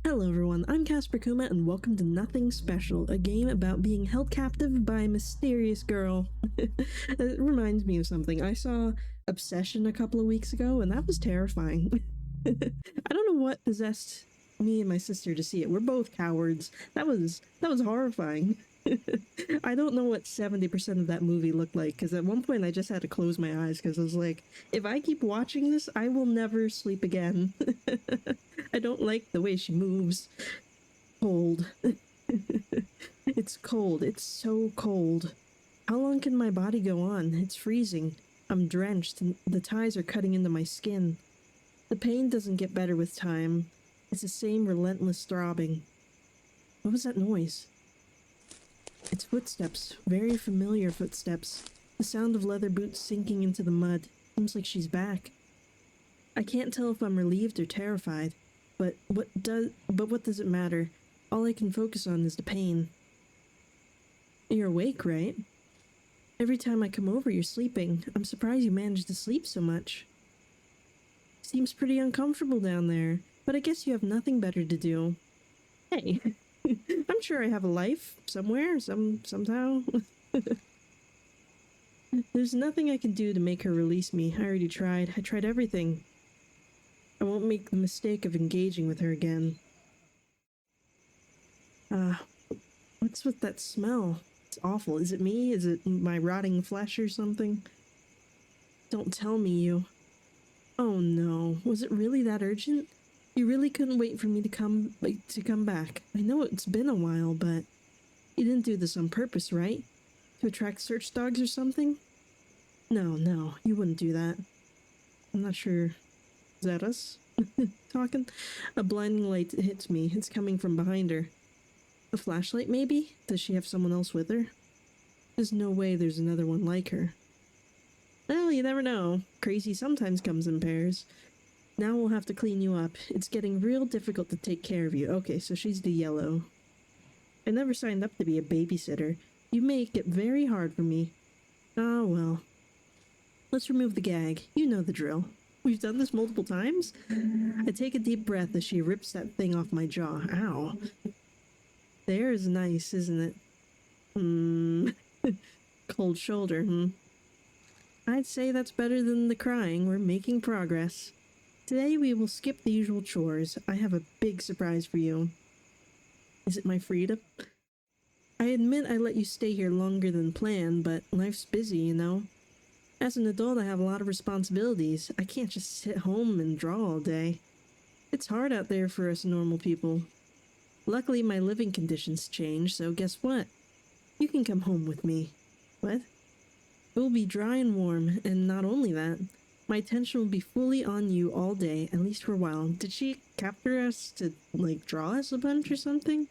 Hello everyone, I'm Casper Kuma and welcome to Nothing Special, a game about being held captive by a mysterious girl. It reminds me of something. I saw Obsession a couple of weeks ago and that was terrifying. I don't know what possessed me and my sister to see it. We're both cowards. That was horrifying. I don't know what 70% of that movie looked like, because at one point I just had to close my eyes because I was like, if I keep watching this, I will never sleep again. I don't like the way she moves. Cold. It's cold. It's so cold. How long can my body go on? It's freezing. I'm drenched and the ties are cutting into my skin. The pain doesn't get better with time. It's the same relentless throbbing. What was that noise? It's footsteps. Very familiar footsteps. The sound of leather boots sinking into the mud. Seems like she's back. I can't tell if I'm relieved or terrified. But what does it matter? All I can focus on is the pain. You're awake, right? Every time I come over, you're sleeping. I'm surprised you managed to sleep so much. Seems pretty uncomfortable down there, but I guess you have nothing better to do. Hey, I'm sure I have a life somewhere, somehow. There's nothing I can do to make her release me. I already tried. I tried everything. I won't make the mistake of engaging with her again. What's with that smell? It's awful. Is it me? Is it my rotting flesh or something? Don't tell me you... Oh no, was it really that urgent? You really couldn't wait for me to come back. I know it's been a while, but you didn't do this on purpose, right? To attract search dogs or something? No, you wouldn't do that. I'm not sure. Is that us? Talking? A blinding light hits me. It's coming from behind her. A flashlight, maybe? Does she have someone else with her? There's no way there's another one like her. Well, you never know. Crazy sometimes comes in pairs. Now we'll have to clean you up. It's getting real difficult to take care of you. Okay, so she's the yellow. I never signed up to be a babysitter. You make it very hard for me. Ah, well. Let's remove the gag. You know the drill. We've done this multiple times? I take a deep breath as she rips that thing off my jaw. Ow. There's nice, isn't it? Cold shoulder, I'd say that's better than the crying. We're making progress. Today we will skip the usual chores. I have a big surprise for you. Is it my freedom? I admit I let you stay here longer than planned, but life's busy, you know? As an adult, I have a lot of responsibilities. I can't just sit home and draw all day. It's hard out there for us normal people. Luckily, my living conditions changed, so guess what? You can come home with me. What? It will be dry and warm, and not only that, my attention will be fully on you all day, at least for a while. Did she capture us to, draw us a bunch or something?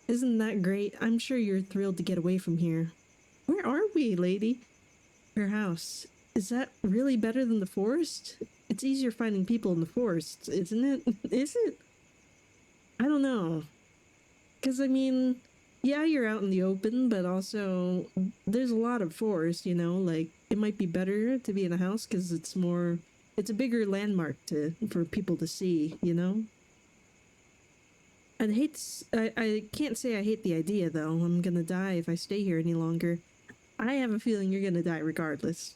Isn't that great? I'm sure you're thrilled to get away from here. Where are we, lady? Her house. Is that really better than the forest? It's easier finding people in the forest, isn't it? Is it? I don't know. 'Cause, I mean... Yeah, you're out in the open, but also there's a lot of forest, you know, it might be better to be in a house because it's a bigger landmark for people to see, you know? I can't say I hate the idea though. I'm gonna die if I stay here any longer. I have a feeling you're gonna die regardless.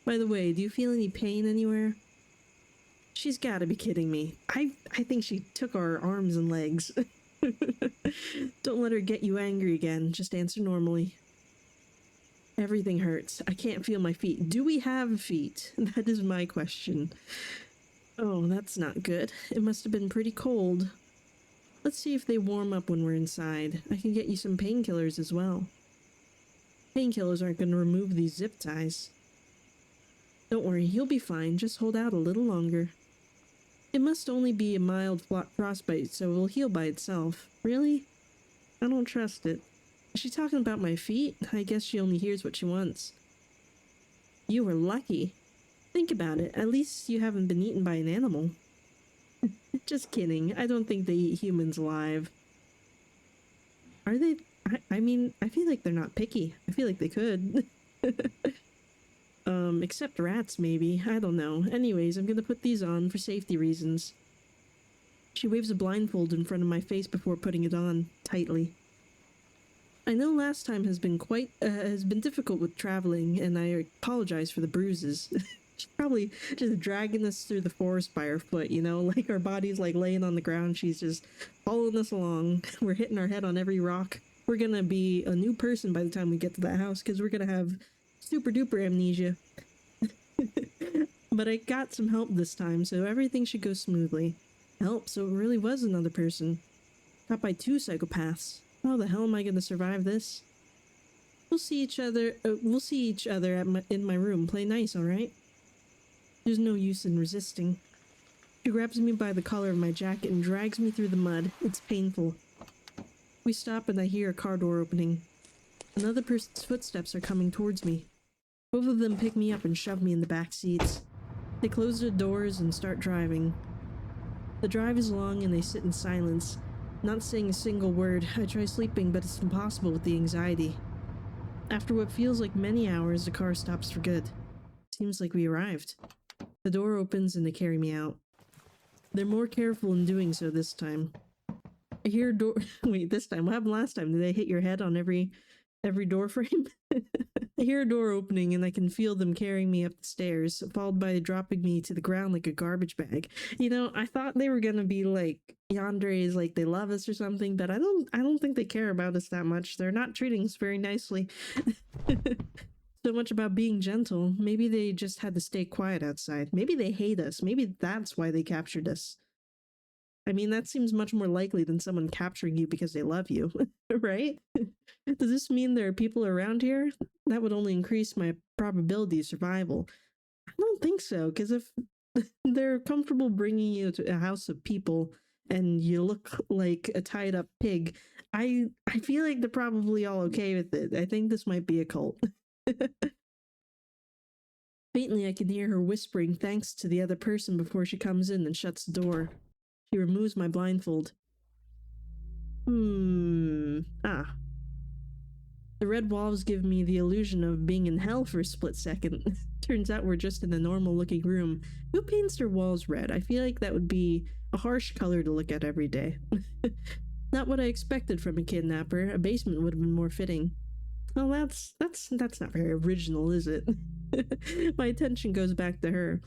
By the way, do you feel any pain anywhere? She's gotta be kidding me. I think she took our arms and legs. Don't let her get you angry again. Just answer normally. Everything hurts. I can't feel my feet. Do we have feet? That is my question. Oh, that's not good. It must have been pretty cold. Let's see if they warm up when we're inside. I can get you some painkillers as well. Painkillers aren't going to remove these zip ties. Don't worry, you'll be fine. Just hold out a little longer. It must only be a mild frostbite, so it will heal by itself. Really? I don't trust it. Is she talking about my feet? I guess she only hears what she wants. You were lucky. Think about it. At least you haven't been eaten by an animal. Just kidding. I don't think they eat humans alive. Are they? I mean, I feel like they're not picky. I feel like they could. Except rats, maybe. I don't know. Anyways, I'm gonna put these on for safety reasons. She waves a blindfold in front of my face before putting it on, tightly. I know last time has been difficult with traveling, and I apologize for the bruises. She's probably just dragging us through the forest by her foot, you know, like our body's like laying on the ground. She's just following us along. We're hitting our head on every rock. We're gonna be a new person by the time we get to that house, because we're gonna have super duper amnesia. But I got some help this time, so everything should go smoothly. Help, so it really was another person. Not by two psychopaths. How the hell am I gonna survive this? We'll see each other in my room. Play nice, alright? There's no use in resisting. She grabs me by the collar of my jacket and drags me through the mud. It's painful. We stop and I hear a car door opening. Another person's footsteps are coming towards me. Both of them pick me up and shove me in the back seats. They close their doors and start driving. The drive is long and they sit in silence, not saying a single word. I try sleeping, but it's impossible with the anxiety. After what feels like many hours, the car stops for good. Seems like we arrived. The door opens and they carry me out. They're more careful in doing so this time. I hear a door. Wait, this time? What happened last time? Did they hit your head on every door frame? I hear a door opening and I can feel them carrying me up the stairs, followed by dropping me to the ground like a garbage bag. You know, I thought they were gonna be like Yandere's, like they love us or something, but I don't think they care about us that much. They're not treating us very nicely. So much about being gentle. Maybe they just had to stay quiet outside. Maybe they hate us. Maybe that's why they captured us. I mean, that seems much more likely than someone capturing you because they love you, right? Does this mean there are people around here? That would only increase my probability of survival. I don't think so, because if they're comfortable bringing you to a house of people and you look like a tied up pig, I feel like they're probably all okay with it. I think this might be a cult. Faintly, I can hear her whispering thanks to the other person before she comes in and shuts the door. She removes my blindfold. Ah. The red walls give me the illusion of being in hell for a split second. Turns out we're just in a normal-looking room. Who paints their walls red? I feel like that would be a harsh color to look at every day. Not what I expected from a kidnapper. A basement would have been more fitting. Well, that's not very original, is it? My attention goes back to her.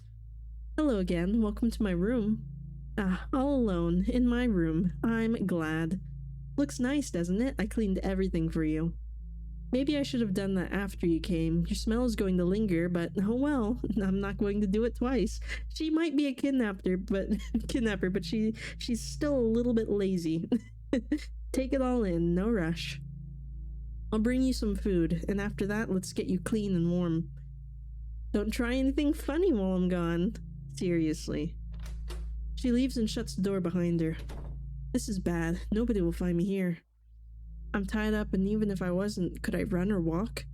Hello again. Welcome to my room. Ah, all alone, in my room. I'm glad. Looks nice, doesn't it? I cleaned everything for you. Maybe I should have done that after you came. Your smell is going to linger, but oh well. I'm not going to do it twice. She might be a kidnapper, but she's still a little bit lazy. Take it all in, no rush. I'll bring you some food, and after that, let's get you clean and warm. Don't try anything funny while I'm gone. Seriously. She leaves and shuts the door behind her. This is bad. Nobody will find me here. I'm tied up, and even if I wasn't, could I run or walk?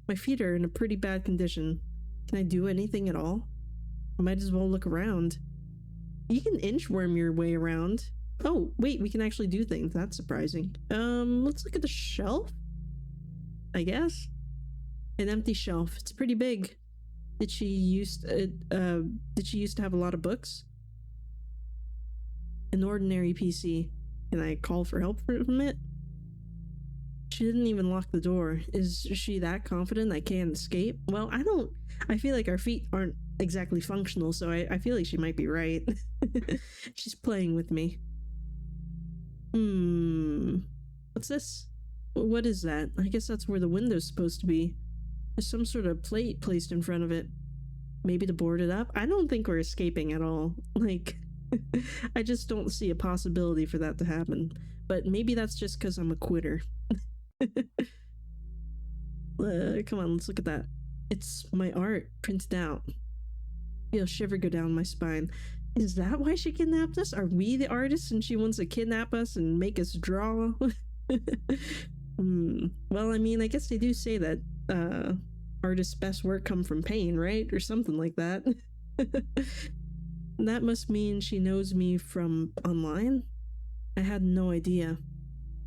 My feet are in a pretty bad condition. Can I do anything at all? I might as well look around. You can inchworm your way around. Oh, wait, we can actually do things. That's surprising. Let's look at the shelf, I guess. An empty shelf. It's pretty big. Did she used to have a lot of books? An ordinary PC. Can I call for help from it? She didn't even lock the door. Is she that confident I can't escape? Well, I feel like our feet aren't exactly functional, so I feel like she might be right. She's playing with me. What's this? What is that? I guess that's where the window's supposed to be. There's some sort of plate placed in front of it. Maybe to board it up? I don't think we're escaping at all. Like, I just don't see a possibility for that to happen. But maybe that's just because I'm a quitter. Come on, let's look at that. It's my art printed out. Feel a shiver go down my spine. Is that why she kidnapped us? Are we the artists and she wants to kidnap us and make us draw? Well, I mean, I guess they do say that artists' best work come from pain, right? Or something like that. That must mean she knows me from online? I had no idea.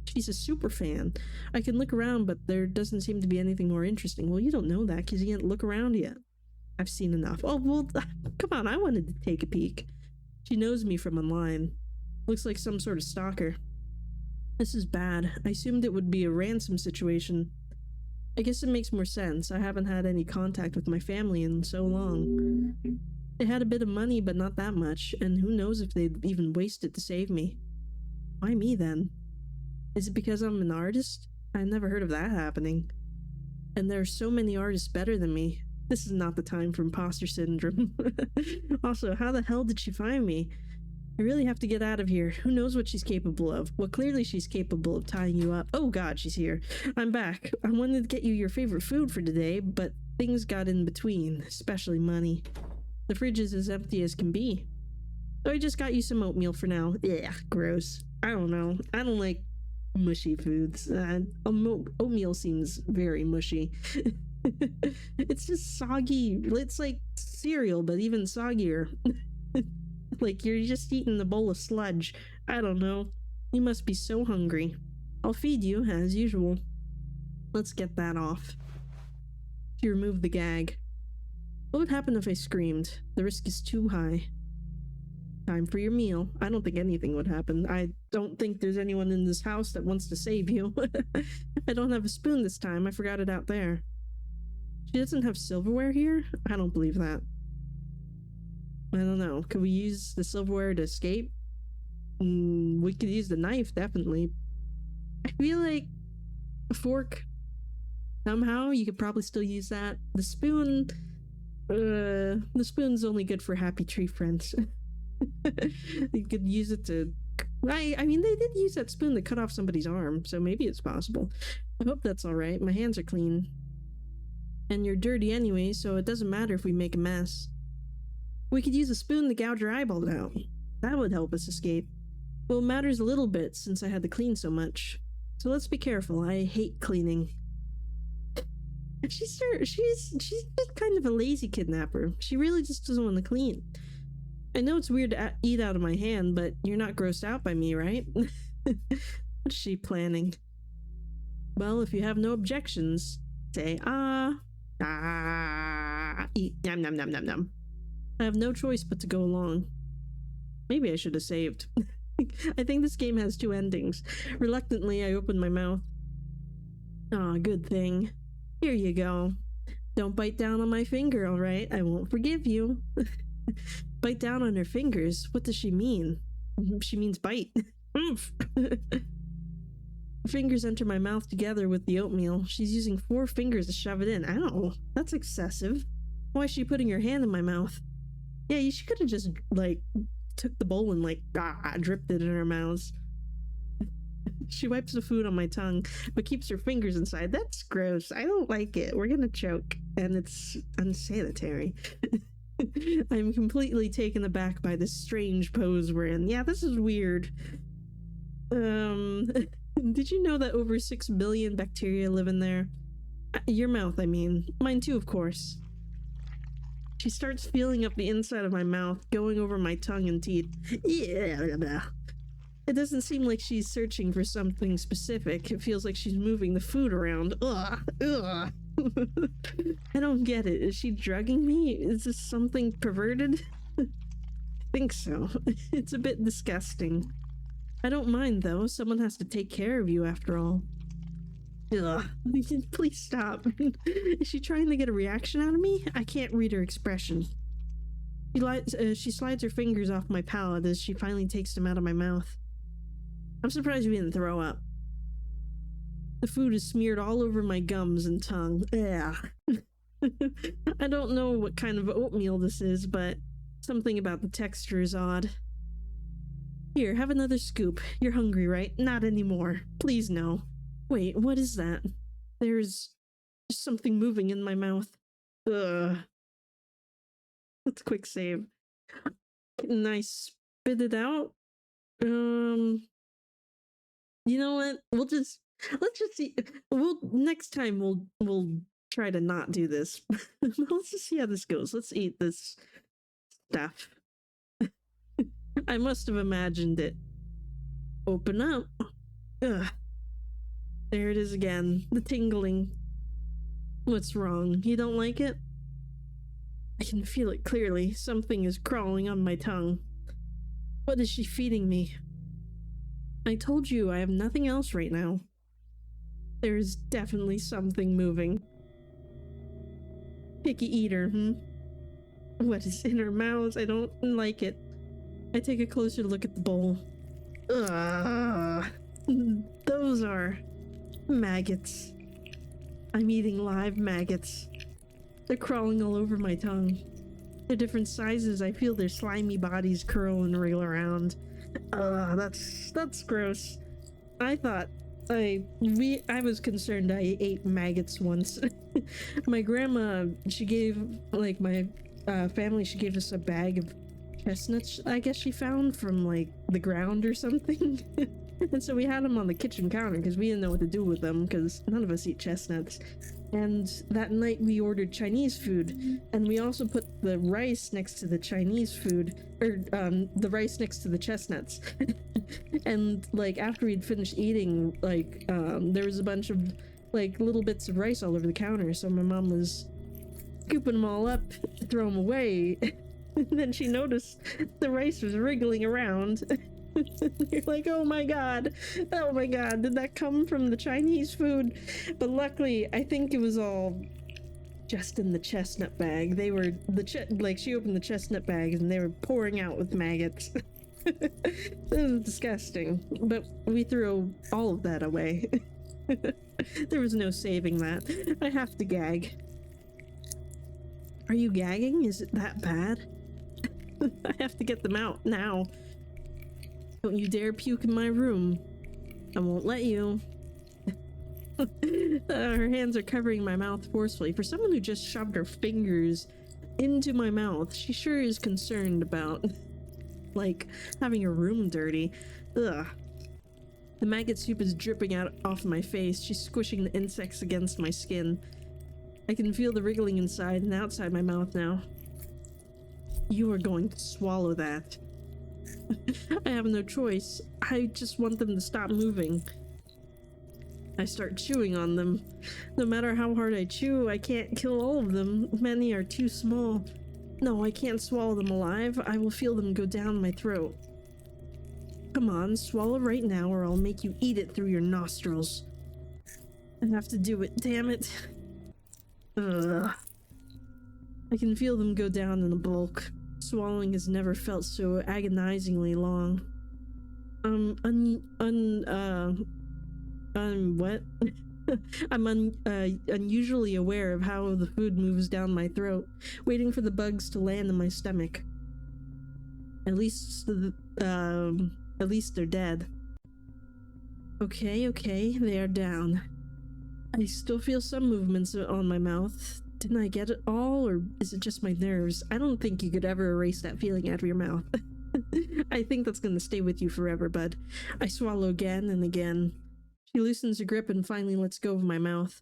She's a super fan. I can look around, but there doesn't seem to be anything more interesting. Well, you don't know that because you didn't look around yet. I've seen enough. Oh, well, come on, I wanted to take a peek. She knows me from online. Looks like some sort of stalker. This is bad. I assumed it would be a ransom situation. I guess it makes more sense. I haven't had any contact with my family in so long. They had a bit of money, but not that much, and who knows if they'd even waste it to save me. Why me, then? Is it because I'm an artist? I never heard of that happening. And there are so many artists better than me. This is not the time for imposter syndrome. Also, how the hell did she find me? I really have to get out of here. Who knows what she's capable of? Well, clearly she's capable of tying you up. Oh god, she's here. I'm back. I wanted to get you your favorite food for today, but things got in between, especially money. The fridge is as empty as can be. So I just got you some oatmeal for now. Yeah, gross. I don't know. I don't like mushy foods. Oatmeal seems very mushy. It's just soggy. It's like cereal, but even soggier. Like you're just eating a bowl of sludge. I don't know. You must be so hungry. I'll feed you, as usual. Let's get that off. She removed the gag. What would happen if I screamed? The risk is too high. Time for your meal. I don't think anything would happen. I don't think there's anyone in this house that wants to save you. I don't have a spoon this time. I forgot it out there. She doesn't have silverware here? I don't believe that. I don't know. Could we use the silverware to escape? We could use the knife, definitely. I feel like a fork. Somehow, you could probably still use that. The spoon... the spoon's only good for happy tree friends. You could use it to... I mean, they did use that spoon to cut off somebody's arm, so maybe it's possible. I hope that's alright. My hands are clean. And you're dirty anyway, so it doesn't matter if we make a mess. We could use a spoon to gouge your eyeball out. That would help us escape. Well, it matters a little bit since I had to clean so much. So let's be careful. I hate cleaning. She's just kind of a lazy kidnapper. She really just doesn't want to clean. I know it's weird to eat out of my hand, but you're not grossed out by me, right? What's she planning? Well, if you have no objections, say eat, nom nom nom nom nom. I have no choice but to go along. Maybe I should have saved. I think this game has two endings. Reluctantly, I opened my mouth. Aw, good thing. Here you go. Don't bite down on my finger, alright? I won't forgive you. Bite down on her fingers? What does she mean? She means bite. Fingers enter my mouth together with the oatmeal. She's using 4 fingers to shove it in. Ow, that's excessive. Why is she putting her hand in my mouth? Yeah, she could have just, like, took the bowl and, like, dripped it in her mouth. She wipes the food on my tongue, but keeps her fingers inside. That's gross. I don't like it. We're gonna choke, and it's unsanitary. I'm completely taken aback by this strange pose we're in. Yeah, this is weird. Did you know that over 6 billion bacteria live in there? Your mouth, I mean. Mine too, of course. She starts feeling up the inside of my mouth, going over my tongue and teeth. Yeah. It doesn't seem like she's searching for something specific. It feels like she's moving the food around. Ugh. Ugh. I don't get it. Is she drugging me? Is this something perverted? I think so. It's a bit disgusting. I don't mind, though. Someone has to take care of you, after all. Ugh. Please stop. Is she trying to get a reaction out of me? I can't read her expression. She slides her fingers off my palate as she finally takes them out of my mouth. I'm surprised we didn't throw up. The food is smeared all over my gums and tongue. Yeah. I don't know what kind of oatmeal this is, but something about the texture is odd. Here, have another scoop. You're hungry, right? Not anymore. Please, no. Wait, what is that? There's something moving in my mouth. Ugh. Let's quick save. Can I spit it out? You know what? Let's just see. Next time we'll try to not do this. Let's just see how this goes. Let's eat this stuff. I must have imagined it. Open up. Ugh. There it is again. The tingling. What's wrong? You don't like it? I can feel it clearly. Something is crawling on my tongue. What is she feeding me? I told you I have nothing else right now. There's definitely something moving. Picky eater, What is in her mouth? I don't like it. I take a closer look at the bowl. Ugh. Those are maggots. I'm eating live maggots. They're crawling all over my tongue. They're different sizes. I feel their slimy bodies curl and wriggle around. That's gross. I thought I was concerned I ate maggots once. My grandma, she gave, like, my family, she gave us a bag of chestnuts, I guess she found from, like, the ground or something. And so we had them on the kitchen counter because we didn't know what to do with them because none of us eat chestnuts. And that night we ordered Chinese food, and we also put the rice next to the Chinese food, or the rice next to the chestnuts. And like after we'd finished eating, like there was a bunch of like little bits of rice all over the counter, so my mom was scooping them all up to throw them away. And then she noticed the rice was wriggling around. You're like, oh my god, did that come from the Chinese food? But luckily, I think it was all just in the chestnut bag. They were like, she opened the chestnut bags and they were pouring out with maggots. It was disgusting, but we threw all of that away. There was no saving that. I have to gag. Are you gagging? Is it that bad? I have to get them out now. Don't you dare puke in my room. I won't let you. Her hands are covering my mouth forcefully. For someone who just shoved her fingers into my mouth, she sure is concerned about, like, having her room dirty. Ugh. The maggot soup is dripping out off my face. She's squishing the insects against my skin. I can feel the wriggling inside and outside my mouth now. You are going to swallow that. I have no choice. I just want them to stop moving. I start chewing on them. No matter how hard I chew, I can't kill all of them. Many are too small. No, I can't swallow them alive. I will feel them go down my throat. Come on, swallow right now or I'll make you eat it through your nostrils. I have to do it, damn it. Ugh. I can feel them go down in a bulk. Swallowing has never felt so agonizingly long. What? I'm unusually aware of how the food moves down my throat, waiting for the bugs to land in my stomach. At least they're dead. Okay, they are down. I still feel some movements on my mouth. Didn't I get it all, or is it just my nerves? I don't think you could ever erase that feeling out of your mouth. I think that's gonna stay with you forever, bud. I swallow again and again. She loosens her grip and finally lets go of my mouth.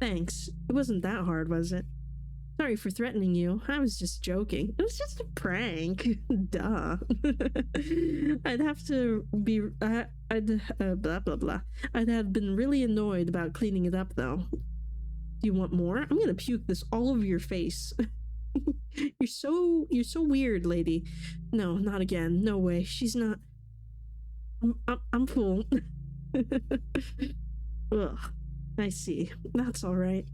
Thanks. It wasn't that hard, was it? Sorry for threatening you. I was just joking. It was just a prank. Duh. I'd have to be... blah, blah, blah. I'd have been really annoyed about cleaning it up, though. Do you want more? I'm gonna puke this all over your face. You're so weird, lady. No, not again. No way. She's not... I'm full. Ugh. I see. That's alright.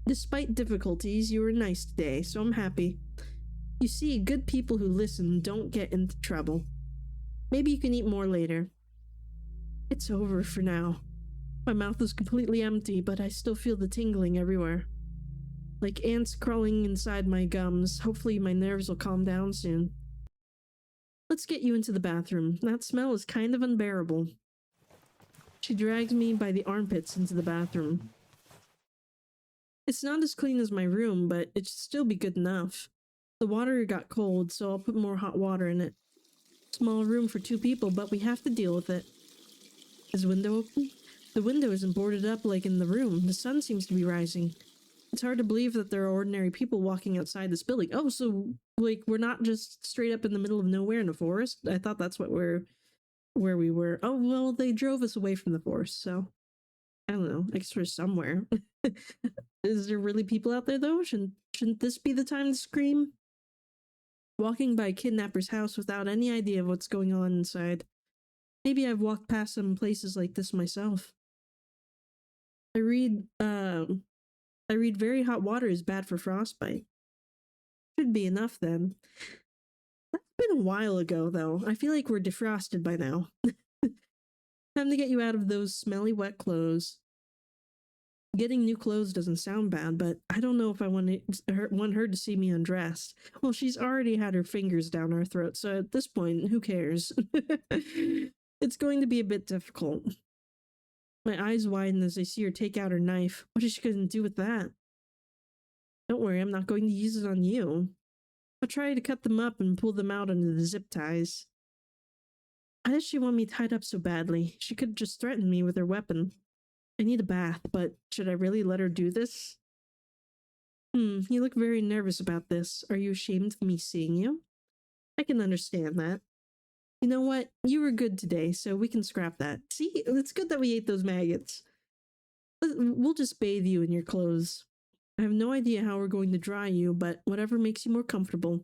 Despite difficulties, you were nice today, so I'm happy. You see, good people who listen don't get into trouble. Maybe you can eat more later. It's over for now. My mouth is completely empty, but I still feel the tingling everywhere. Like ants crawling inside my gums. Hopefully my nerves will calm down soon. Let's get you into the bathroom. That smell is kind of unbearable. She drags me by the armpits into the bathroom. It's not as clean as my room, but it should still be good enough. The water got cold, so I'll put more hot water in it. Small room for 2 people, but we have to deal with it. Is the window open? The window isn't boarded up like in the room. The sun seems to be rising. It's hard to believe that there are ordinary people walking outside this building. Oh, so, like, we're not just straight up in the middle of nowhere in a forest? I thought that's where we were. Oh, well, they drove us away from the forest, so... I don't know. I guess we're somewhere. Is there really people out there, though? Shouldn't this be the time to scream? Walking by a kidnapper's house without any idea of what's going on inside. Maybe I've walked past some places like this myself. I read very hot water is bad for frostbite. Should be enough then. That's been a while ago, though. I feel like we're defrosted by now. Time to get you out of those smelly, wet clothes. Getting new clothes doesn't sound bad, but I don't know if I want her to see me undressed. Well, she's already had her fingers down our throat, so at this point, who cares? It's going to be a bit difficult. My eyes widen as I see her take out her knife. What is she going to do with that? Don't worry, I'm not going to use it on you. I'll try to cut them up and pull them out under the zip ties. Why does she want me tied up so badly? She could just threaten me with her weapon. I need a bath, but should I really let her do this? You look very nervous about this. Are you ashamed of me seeing you? I can understand that. You know what? You were good today, so we can scrap that. See, it's good that we ate those maggots. We'll just bathe you in your clothes. I have no idea how we're going to dry you, but whatever makes you more comfortable.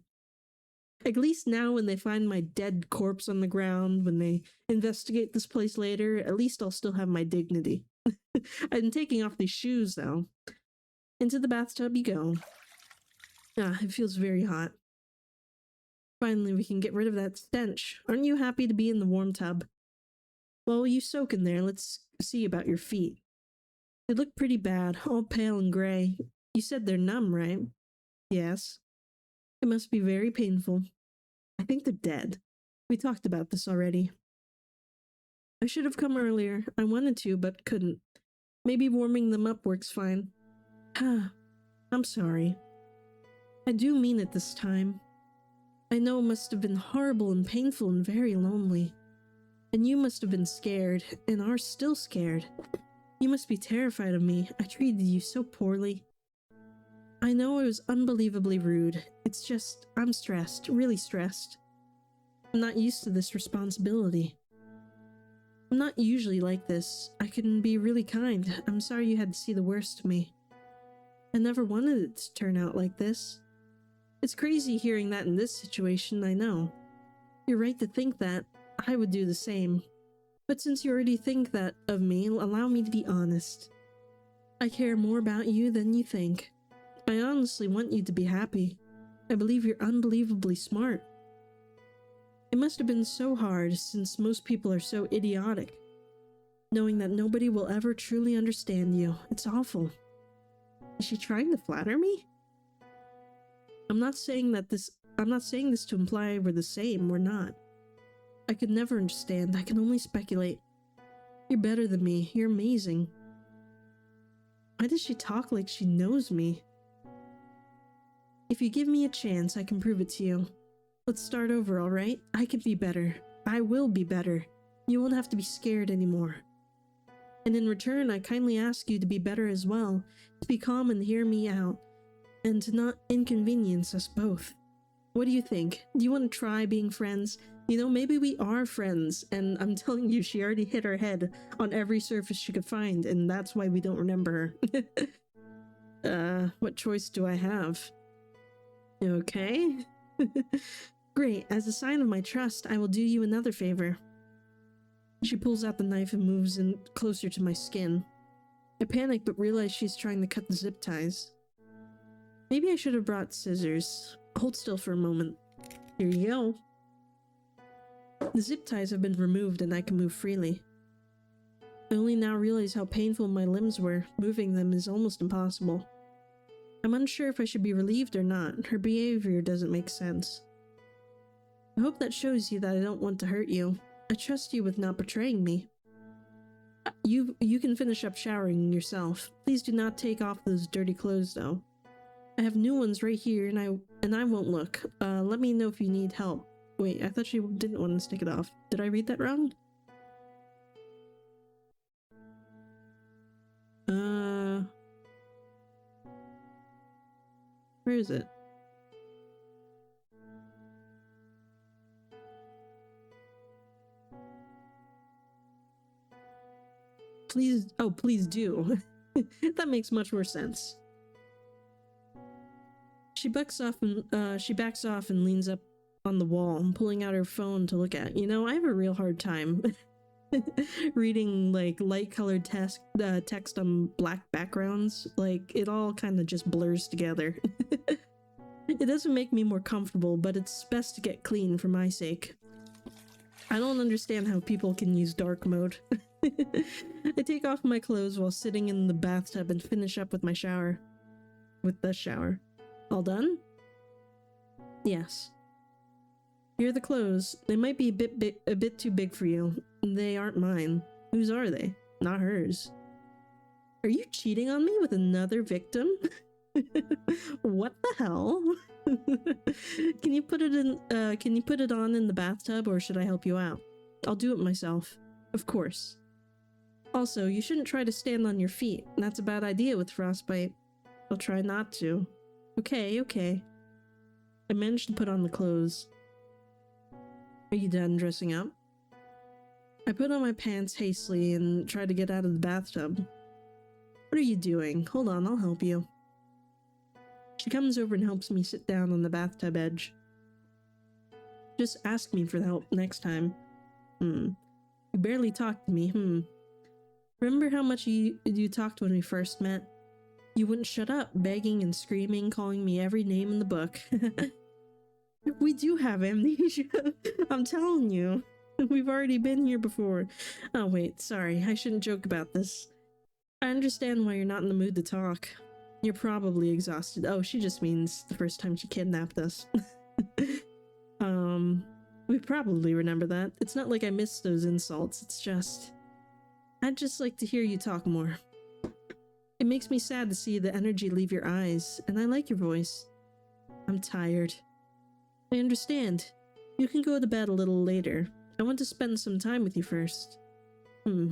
At least now when they find my dead corpse on the ground, when they investigate this place later, at least I'll still have my dignity. I'm taking off these shoes, though. Into the bathtub you go. It feels very hot. Finally, we can get rid of that stench. Aren't you happy to be in the warm tub? Well, you soak in there. Let's see about your feet. They look pretty bad, all pale and gray. You said they're numb, right? Yes. It must be very painful. I think they're dead. We talked about this already. I should have come earlier. I wanted to, but couldn't. Maybe warming them up works fine. I'm sorry. I do mean it this time. I know it must have been horrible and painful and very lonely. And you must have been scared, and are still scared. You must be terrified of me. I treated you so poorly. I know I was unbelievably rude. It's just, I'm stressed, really stressed. I'm not used to this responsibility. I'm not usually like this. I can be really kind. I'm sorry you had to see the worst of me. I never wanted it to turn out like this. It's crazy hearing that in this situation, I know. You're right to think that. I would do the same. But since you already think that of me, allow me to be honest. I care more about you than you think. I honestly want you to be happy. I believe you're unbelievably smart. It must have been so hard since most people are so idiotic. Knowing that nobody will ever truly understand you. It's awful. Is she trying to flatter me? I'm not saying this to imply we're the same. We're not. I could never understand. I can only speculate. You're better than me. You're amazing. Why does she talk like she knows me? If you give me a chance, I can prove it to you. Let's start over, alright? I can be better. I will be better. You won't have to be scared anymore. And in return, I kindly ask you to be better as well, to be calm and hear me out, and to not inconvenience us both. What do you think? Do you want to try being friends? You know, maybe we are friends, and I'm telling you, she already hit her head on every surface she could find, and that's why we don't remember her. What choice do I have? Okay. Great. As a sign of my trust, I will do you another favor. She pulls out the knife and moves in closer to my skin. I panic but realize she's trying to cut the zip ties. Maybe I should have brought scissors. Hold still for a moment. Here you go. The zip ties have been removed and I can move freely. I only now realize how painful my limbs were. Moving them is almost impossible. I'm unsure if I should be relieved or not. Her behavior doesn't make sense. I hope that shows you that I don't want to hurt you. I trust you with not betraying me. You can finish up showering yourself. Please do not take off those dirty clothes though. I have new ones right here and I won't look. Let me know if you need help. Wait, I thought she didn't want to take it off. Did I read that wrong? Where is it? Please do. That makes much more sense. She backs off and leans up on the wall, pulling out her phone to look at. You know, I have a real hard time Reading like light-colored text on black backgrounds, like it all kind of just blurs together. It doesn't make me more comfortable, but it's best to get clean for my sake. I don't understand how people can use dark mode. I take off my clothes while sitting in the bathtub and finish up with my shower. With the shower. All done? Yes. Here are the clothes. They might be a bit too big for you. They aren't mine. Whose are they? Not hers. Are you cheating on me with another victim? What the hell? Can you put it on in the bathtub, or should I help you out? I'll do it myself. Of course. Also, you shouldn't try to stand on your feet. That's a bad idea with frostbite. I'll try not to. Okay, okay. I managed to put on the clothes. Are you done dressing up? I put on my pants hastily and try to get out of the bathtub. What are you doing? Hold on, I'll help you. She comes over and helps me sit down on the bathtub edge. Just ask me for the help next time. You barely talked to me, Remember how much you talked when we first met? You wouldn't shut up, begging and screaming, calling me every name in the book. We do have amnesia. I'm telling you. We've already been here before. Oh wait, sorry, I shouldn't joke about this. I understand why you're not in the mood to talk. You're probably exhausted. Oh, she just means the first time she kidnapped us. We probably remember that. It's not like I missed those insults, it's just... I'd just like to hear you talk more. It makes me sad to see the energy leave your eyes, and I like your voice. I'm tired. I understand. You can go to bed a little later. I want to spend some time with you first.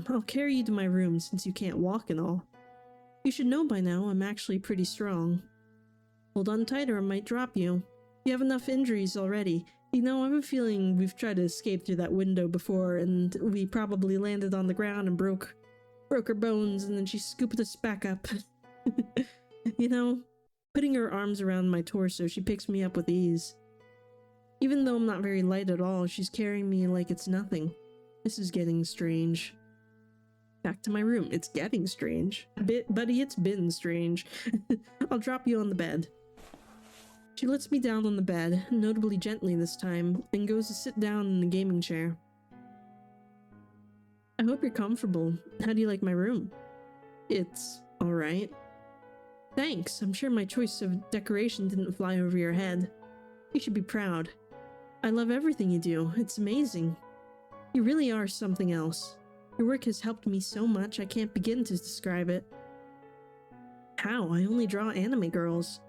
I'll carry you to my room since you can't walk and all. You should know by now I'm actually pretty strong. Hold on tight or I might drop you. You have enough injuries already. You know, I have a feeling we've tried to escape through that window before, and we probably landed on the ground and broke her bones, and then she scooped us back up. You know, putting her arms around my torso, she picks me up with ease. Even though I'm not very light at all, she's carrying me like it's nothing. This is getting strange. Back to my room. It's getting strange. Buddy, it's been strange. I'll drop you on the bed. She lets me down on the bed, notably gently this time, and goes to sit down in the gaming chair. I hope you're comfortable. How do you like my room? It's alright. Thanks. I'm sure my choice of decoration didn't fly over your head. You should be proud. I love everything you do. It's amazing. You really are something else. Your work has helped me so much I can't begin to describe it. How? I only draw anime girls.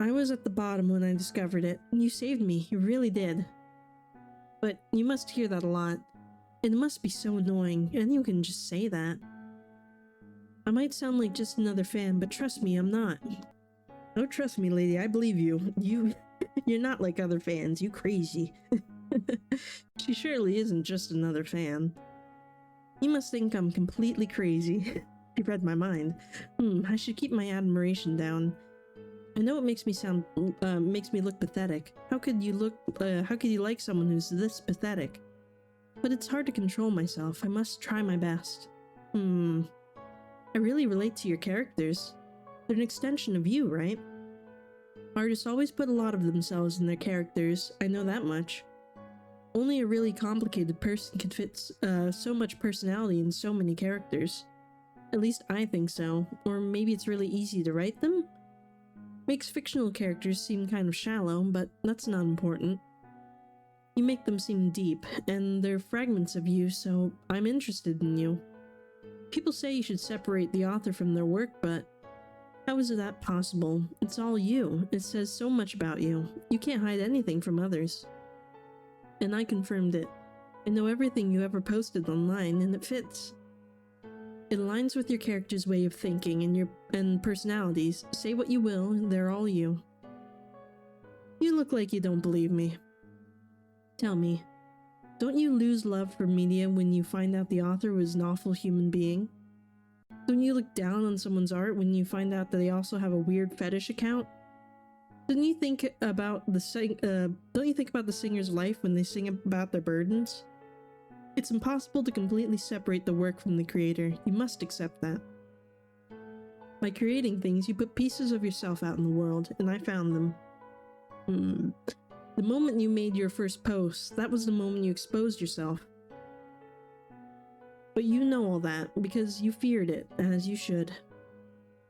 I was at the bottom when I discovered it, and you saved me. You really did. But you must hear that a lot. It must be so annoying, and you can just say that. I might sound like just another fan, but trust me, I'm not. Oh, trust me, lady, I believe you. You're not like other fans, you crazy. She surely isn't just another fan. You must think I'm completely crazy. You read my mind. I should keep my admiration down. I know it makes me look pathetic. How could you like someone who's this pathetic? But it's hard to control myself. I must try my best. I really relate to your characters. They're an extension of you, right? Artists always put a lot of themselves in their characters, I know that much. Only a really complicated person can fit so much personality in so many characters. At least I think so, or maybe it's really easy to write them? Makes fictional characters seem kind of shallow, but that's not important. You make them seem deep, and they're fragments of you, so I'm interested in you. People say you should separate the author from their work, but how is that possible? It's all you. It says so much about you. You can't hide anything from others. And I confirmed it. I know everything you ever posted online, and it fits. It aligns with your character's way of thinking and personalities. Say what you will, they're all you. You look like you don't believe me. Tell me, don't you lose love for media when you find out the author was an awful human being? Don't you look down on someone's art when you find out that they also have a weird fetish account? Don't you think about the singer's life when they sing about their burdens? It's impossible to completely separate the work from the creator. You must accept that. By creating things, you put pieces of yourself out in the world, and I found them. The moment you made your first post, that was the moment you exposed yourself. But you know all that, because you feared it, as you should.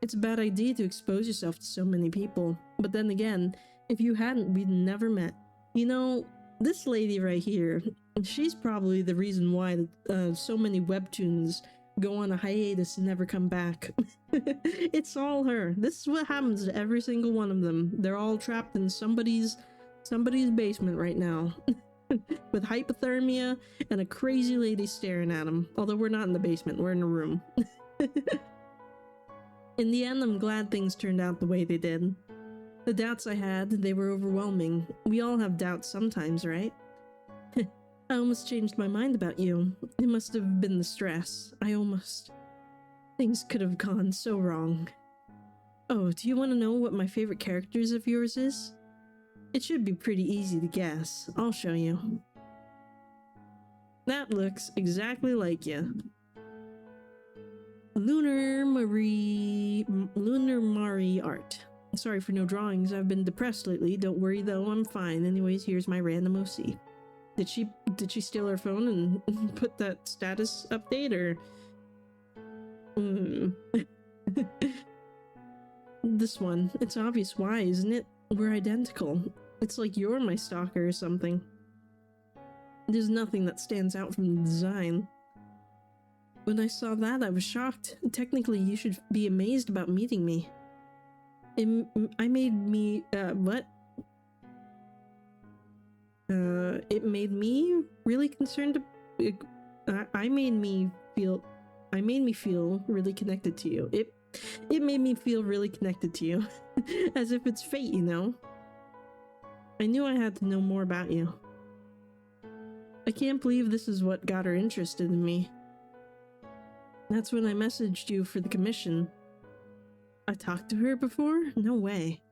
It's a bad idea to expose yourself to so many people, but then again, if you hadn't, we'd never met. You know, this lady right here, she's probably the reason why so many webtoons go on a hiatus and never come back. It's all her. This is what happens to every single one of them. They're all trapped in somebody's basement right now. With hypothermia and a crazy lady staring at them. Although we're not in the basement, we're in a room. In the end, I'm glad things turned out the way they did. The doubts I had, they were overwhelming. We all have doubts sometimes, right? I almost changed my mind about you. It must have been the stress. Things could have gone so wrong. Oh, do you want to know what my favorite characters of yours is? It should be pretty easy to guess. I'll show you. That looks exactly like you. Lunar Mari art. Sorry for no drawings. I've been depressed lately. Don't worry though, I'm fine. Anyways, here's my random OC. Did she steal her phone and put that status update, or this one? It's obvious why, isn't it? We're identical. It's like you're my stalker or something. There's nothing that stands out from the design. When I saw that, I was shocked. Technically, you should be amazed about meeting me. It made me really concerned. I made me feel really connected to you. It made me feel really connected to you. As if it's fate, you know? I knew I had to know more about you. I can't believe this is what got her interested in me. That's when I messaged you for the commission. I talked to her before? No way.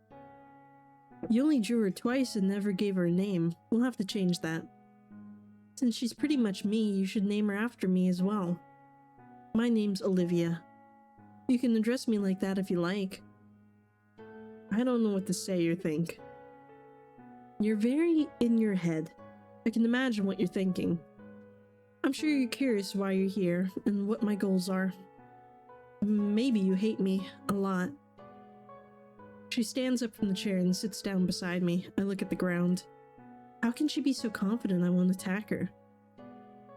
You only drew her twice and never gave her a name. We'll have to change that. Since she's pretty much me, you should name her after me as well. My name's Olivia. You can address me like that if you like. I don't know what to say or think. You're very in your head. I can imagine what you're thinking. I'm sure you're curious why you're here and what my goals are. Maybe you hate me a lot. She stands up from the chair and sits down beside me. I look at the ground. How can she be so confident I won't attack her?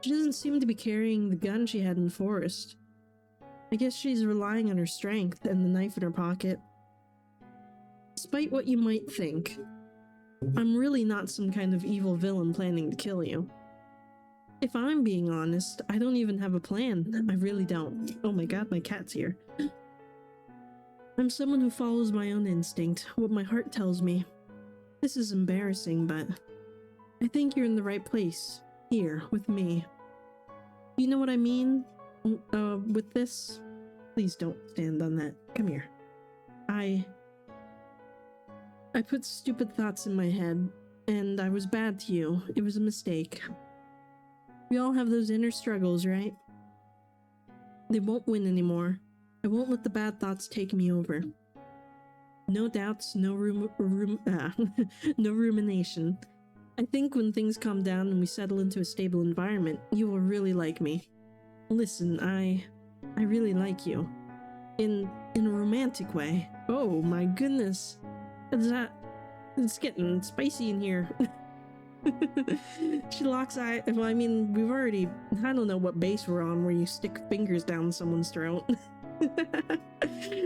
She doesn't seem to be carrying the gun she had in the forest. I guess she's relying on her strength and the knife in her pocket. Despite what you might think, I'm really not some kind of evil villain planning to kill you. If I'm being honest, I don't even have a plan. I really don't. Oh my god, my cat's here. I'm someone who follows my own instinct, what my heart tells me. This is embarrassing, but I think you're in the right place. Here, with me. You know what I mean? With this? Please don't stand on that. Come here. I put stupid thoughts in my head, and I was bad to you. It was a mistake. We all have those inner struggles, right? They won't win anymore. I won't let the bad thoughts take me over. No doubts, no no rumination. I think when things calm down and we settle into a stable environment, you will really like me. Listen, I really like you. In a romantic way. Oh my goodness. It's getting spicy in here. She locks eyes. Well, I mean, we've already, I don't know what base we're on where you stick fingers down someone's throat.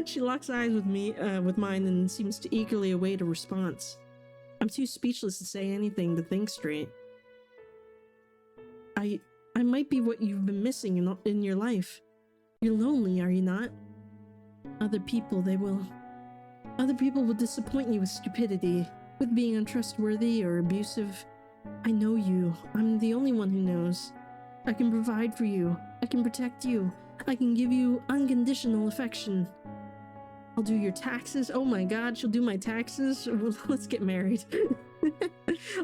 She locks eyes with me, with mine, and seems to eagerly await a response. I'm too speechless to say anything to think straight. I might be what you've been missing in your life. You're lonely, are you not? Other people will disappoint you with stupidity, with being untrustworthy or abusive. I know you. I'm the only one who knows. I can provide for you. I can protect you. I can give you unconditional affection. I'll do your taxes. Oh my god, she'll do my taxes? Let's get married.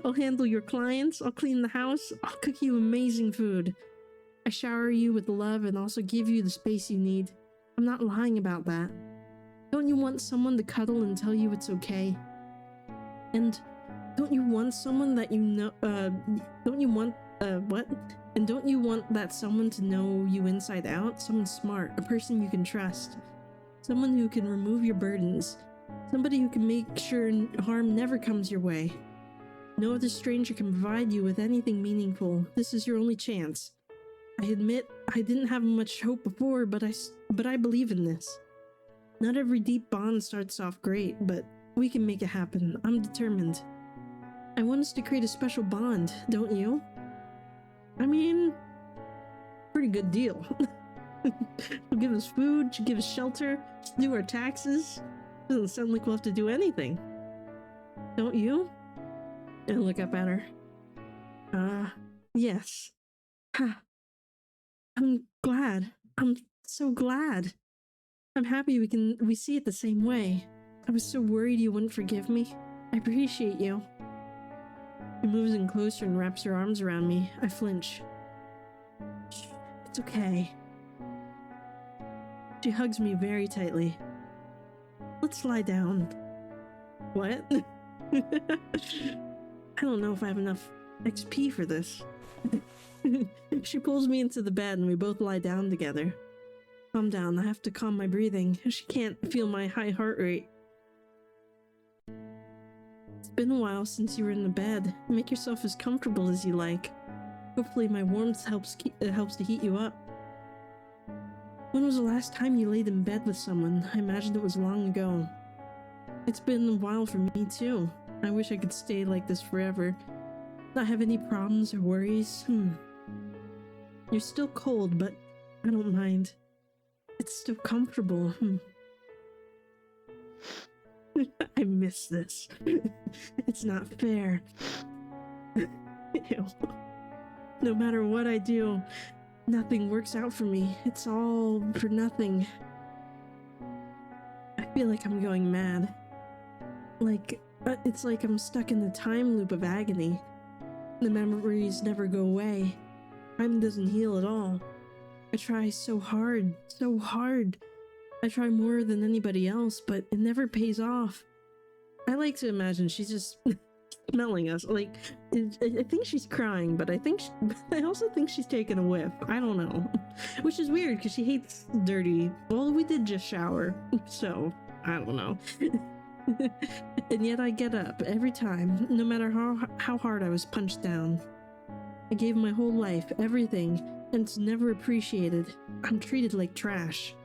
I'll handle your clients. I'll clean the house. I'll cook you amazing food. I shower you with love and also give you the space you need. I'm not lying about that. Don't you want someone to cuddle and tell you it's okay? And don't you want someone that you know, don't you want, what? And don't you want that someone to know you inside out? Someone smart, a person you can trust. Someone who can remove your burdens. Somebody who can make sure harm never comes your way. No other stranger can provide you with anything meaningful. This is your only chance. I admit I didn't have much hope before, but I believe in this. Not every deep bond starts off great, but we can make it happen. I'm determined. I want us to create a special bond, don't you? I mean, pretty good deal. She'll give us food, she'll give us shelter, she'll do our taxes. Doesn't sound like we'll have to do anything. Don't you? And look up at her. Yes. I'm glad. I'm so glad. I'm happy we see it the same way. I was so worried you wouldn't forgive me. I appreciate you. She moves in closer and wraps her arms around me. I flinch. Shh, it's okay. She hugs me very tightly. Let's lie down. What? I don't know if I have enough XP for this. She pulls me into the bed and we both lie down together. Calm down, I have to calm my breathing. She can't feel my high heart rate. It's been a while since you were in the bed. Make yourself as comfortable as you like. Hopefully my warmth helps to heat you up. When was the last time you laid in bed with someone? I imagine it was long ago. It's been a while for me too. I wish I could stay like this forever. Not have any problems or worries. You're still cold, but I don't mind. It's still comfortable. I miss this. It's not fair. Ew. No matter what I do, nothing works out for me. It's all for nothing. I feel like I'm going mad. It's like I'm stuck in the time loop of agony. The memories never go away. Time doesn't heal at all. I try so hard, so hard. I try more than anybody else, but it never pays off. I like to imagine she's just smelling us. Like, I think she's crying, but I also think she's taking a whiff. I don't know. Which is weird, because she hates dirty. Well, we did just shower, so I don't know. And yet I get up every time, no matter how hard I was punched down. I gave my whole life, everything, and it's never appreciated. I'm treated like trash.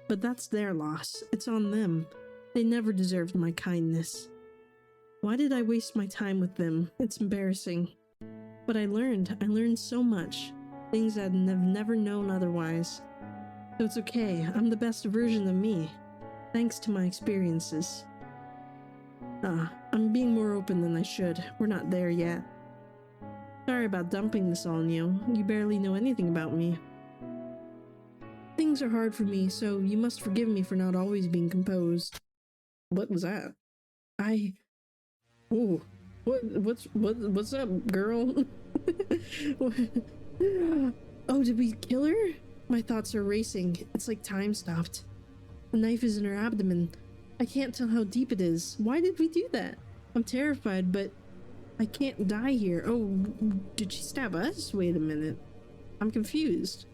But that's their loss. It's on them. They never deserved my kindness. Why did I waste my time with them? It's embarrassing. But I learned so much. Things I'd never known otherwise. So it's okay, I'm the best version of me. Thanks to my experiences. I'm being more open than I should. We're not there yet. Sorry about dumping this on you. You barely know anything about me. Things are hard for me, so you must forgive me for not always being composed. What was that? Ooh. What's up, girl? Oh, did we kill her? My thoughts are racing. It's like time stopped. The knife is in her abdomen. I can't tell how deep it is. Why did we do that? I'm terrified, but I can't die here. Oh, did she stab us? Wait a minute. I'm confused.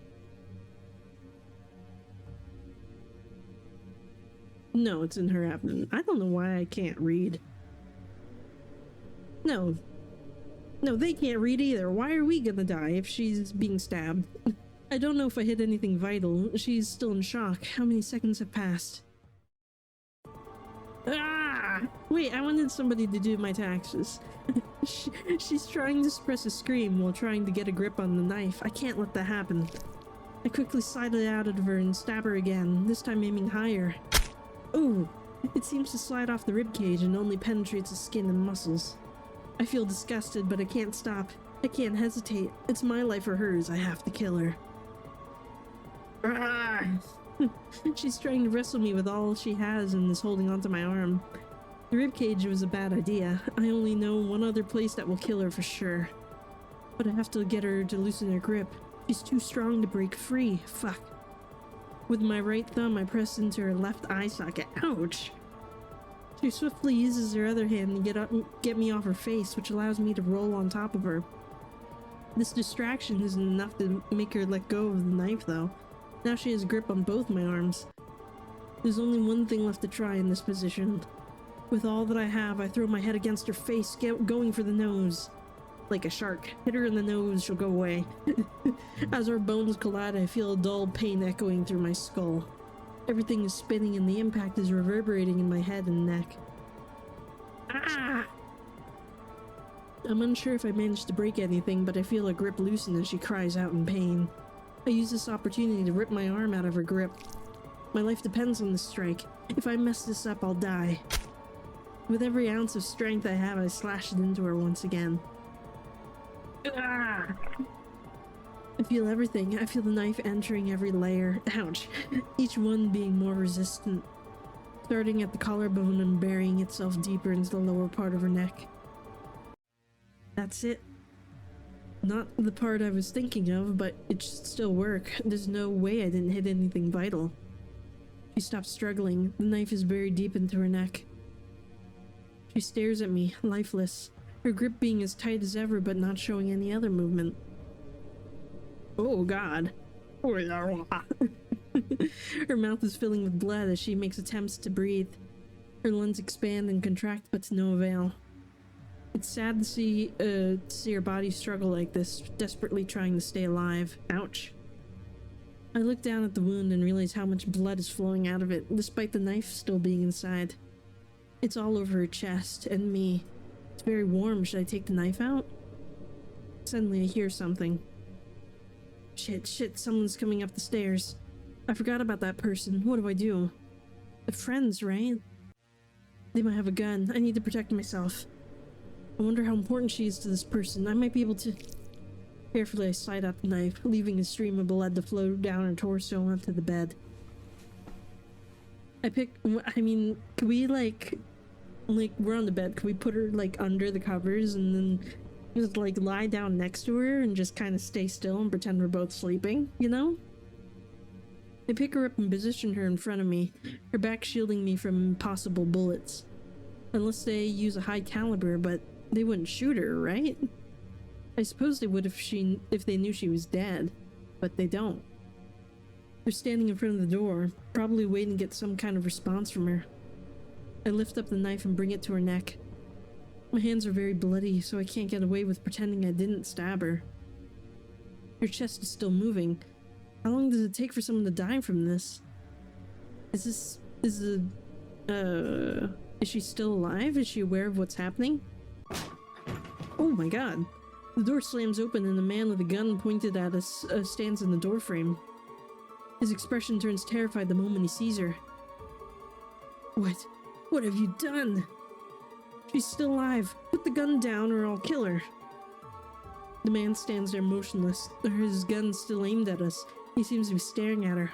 No, it's in her abdomen. I don't know why I can't read. No, they can't read either. Why are we gonna die if she's being stabbed? I don't know if I hit anything vital. She's still in shock. How many seconds have passed? Ah! Wait, I wanted somebody to do my taxes. She's trying to suppress a scream while trying to get a grip on the knife. I can't let that happen. I quickly slide it out of her and stab her again, this time aiming higher. Ooh! It seems to slide off the ribcage and only penetrates the skin and muscles. I feel disgusted, but I can't stop. I can't hesitate. It's my life or hers. I have to kill her. Ah! She's trying to wrestle me with all she has and is holding onto my arm. The ribcage was a bad idea. I only know one other place that will kill her for sure. But I have to get her to loosen her grip. She's too strong to break free. Fuck. With my right thumb, I press into her left eye socket. Ouch! She swiftly uses her other hand to get me off her face, which allows me to roll on top of her. This distraction isn't enough to make her let go of the knife, though. Now she has a grip on both my arms. There's only one thing left to try in this position. With all that I have, I throw my head against her face, going for the nose. Like a shark. Hit her in the nose, she'll go away. As our bones collide, I feel a dull pain echoing through my skull. Everything is spinning and the impact is reverberating in my head and neck. Ah! I'm unsure if I managed to break anything, but I feel her grip loosen as she cries out in pain. I use this opportunity to rip my arm out of her grip. My life depends on this strike. If I mess this up, I'll die. With every ounce of strength I have, I slash it into her once again. Ah! I feel everything. I feel the knife entering every layer. Ouch. Each one being more resistant. Starting at the collarbone and burying itself deeper into the lower part of her neck. That's it. Not the part I was thinking of, but it should still work. There's no way I didn't hit anything vital. She stops struggling. The knife is buried deep into her neck. She stares at me, lifeless. Her grip being as tight as ever, but not showing any other movement. Oh god. Her mouth is filling with blood as she makes attempts to breathe. Her lungs expand and contract, but to no avail. It's sad to see her body struggle like this, desperately trying to stay alive. Ouch. I look down at the wound and realize how much blood is flowing out of it, despite the knife still being inside. It's all over her chest, and me. It's very warm. Should I take the knife out? Suddenly I hear something. Shit, someone's coming up the stairs. I forgot about that person. What do I do? The friends, right? They might have a gun. I need to protect myself. I wonder how important she is to this person. I might be able to... Carefully I slide out the knife, leaving a stream of blood to flow down her torso onto the bed. Could we like, we're on the bed, could we put her, like, under the covers and then just, like, lie down next to her and just kind of stay still and pretend we're both sleeping, you know? I pick her up and position her in front of me, her back shielding me from possible bullets. Unless they use a high caliber, but they wouldn't shoot her, right? I suppose they would if they knew she was dead, but they don't. They're standing in front of the door, probably waiting to get some kind of response from her. I lift up the knife and bring it to her neck. My hands are very bloody, so I can't get away with pretending I didn't stab her. Her chest is still moving. How long does it take for someone to die from this? Is she still alive? Is she aware of what's happening? Oh my god. The door slams open and a man with a gun pointed at us stands in the doorframe. His expression turns terrified the moment he sees her. What have you done? She's still alive. Put the gun down or I'll kill her. The man stands there motionless, his gun still aimed at us. He seems to be staring at her.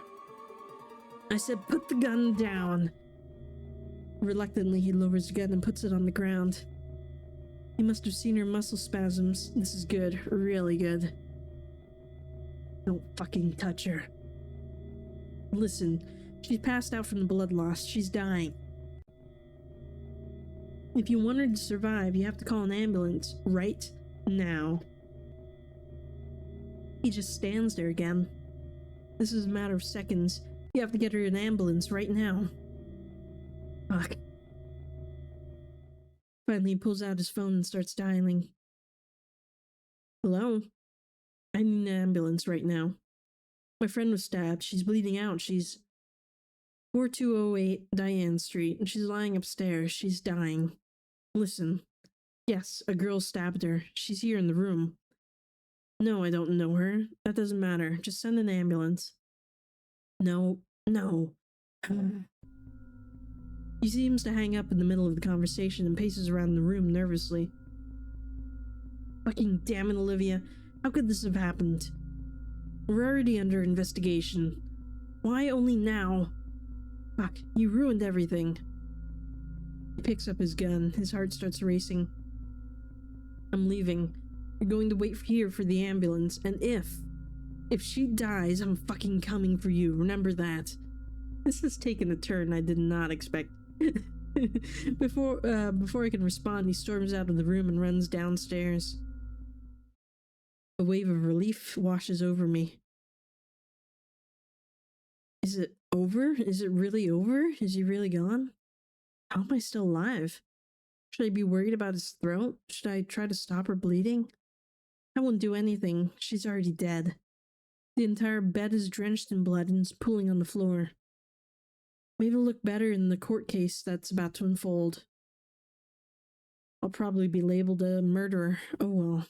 I said, put the gun down. Reluctantly, he lowers the gun and puts it on the ground. He must have seen her muscle spasms. This is good. Really good. Don't fucking touch her. Listen, she's passed out from the blood loss. She's dying. If you want her to survive, you have to call an ambulance right now. He just stands there again. This is a matter of seconds. You have to get her an ambulance right now. Fuck. Finally, he pulls out his phone and starts dialing. Hello? I need an ambulance right now. My friend was stabbed. She's bleeding out. She's 4208 Diane Street, and she's lying upstairs. She's dying. Listen. Yes, a girl stabbed her. She's here in the room. No, I don't know her. That doesn't matter. Just send an ambulance. No. He seems to hang up in the middle of the conversation and paces around the room nervously. Fucking damn it, Olivia. How could this have happened? We're already under investigation. Why only now? Fuck, you ruined everything. He picks up his gun. His heart starts racing. I'm leaving. You're going to wait here for the ambulance, and if she dies, I'm fucking coming for you. Remember that. This has taken a turn I did not expect. Before I can respond, he storms out of the room and runs downstairs. A wave of relief washes over me. Is it over? Is it really over? Is he really gone? How am I still alive? Should I be worried about his throat? Should I try to stop her bleeding? I won't do anything. She's already dead. The entire bed is drenched in blood and is pooling on the floor. Maybe it'll look better in the court case that's about to unfold. I'll probably be labeled a murderer. Oh well.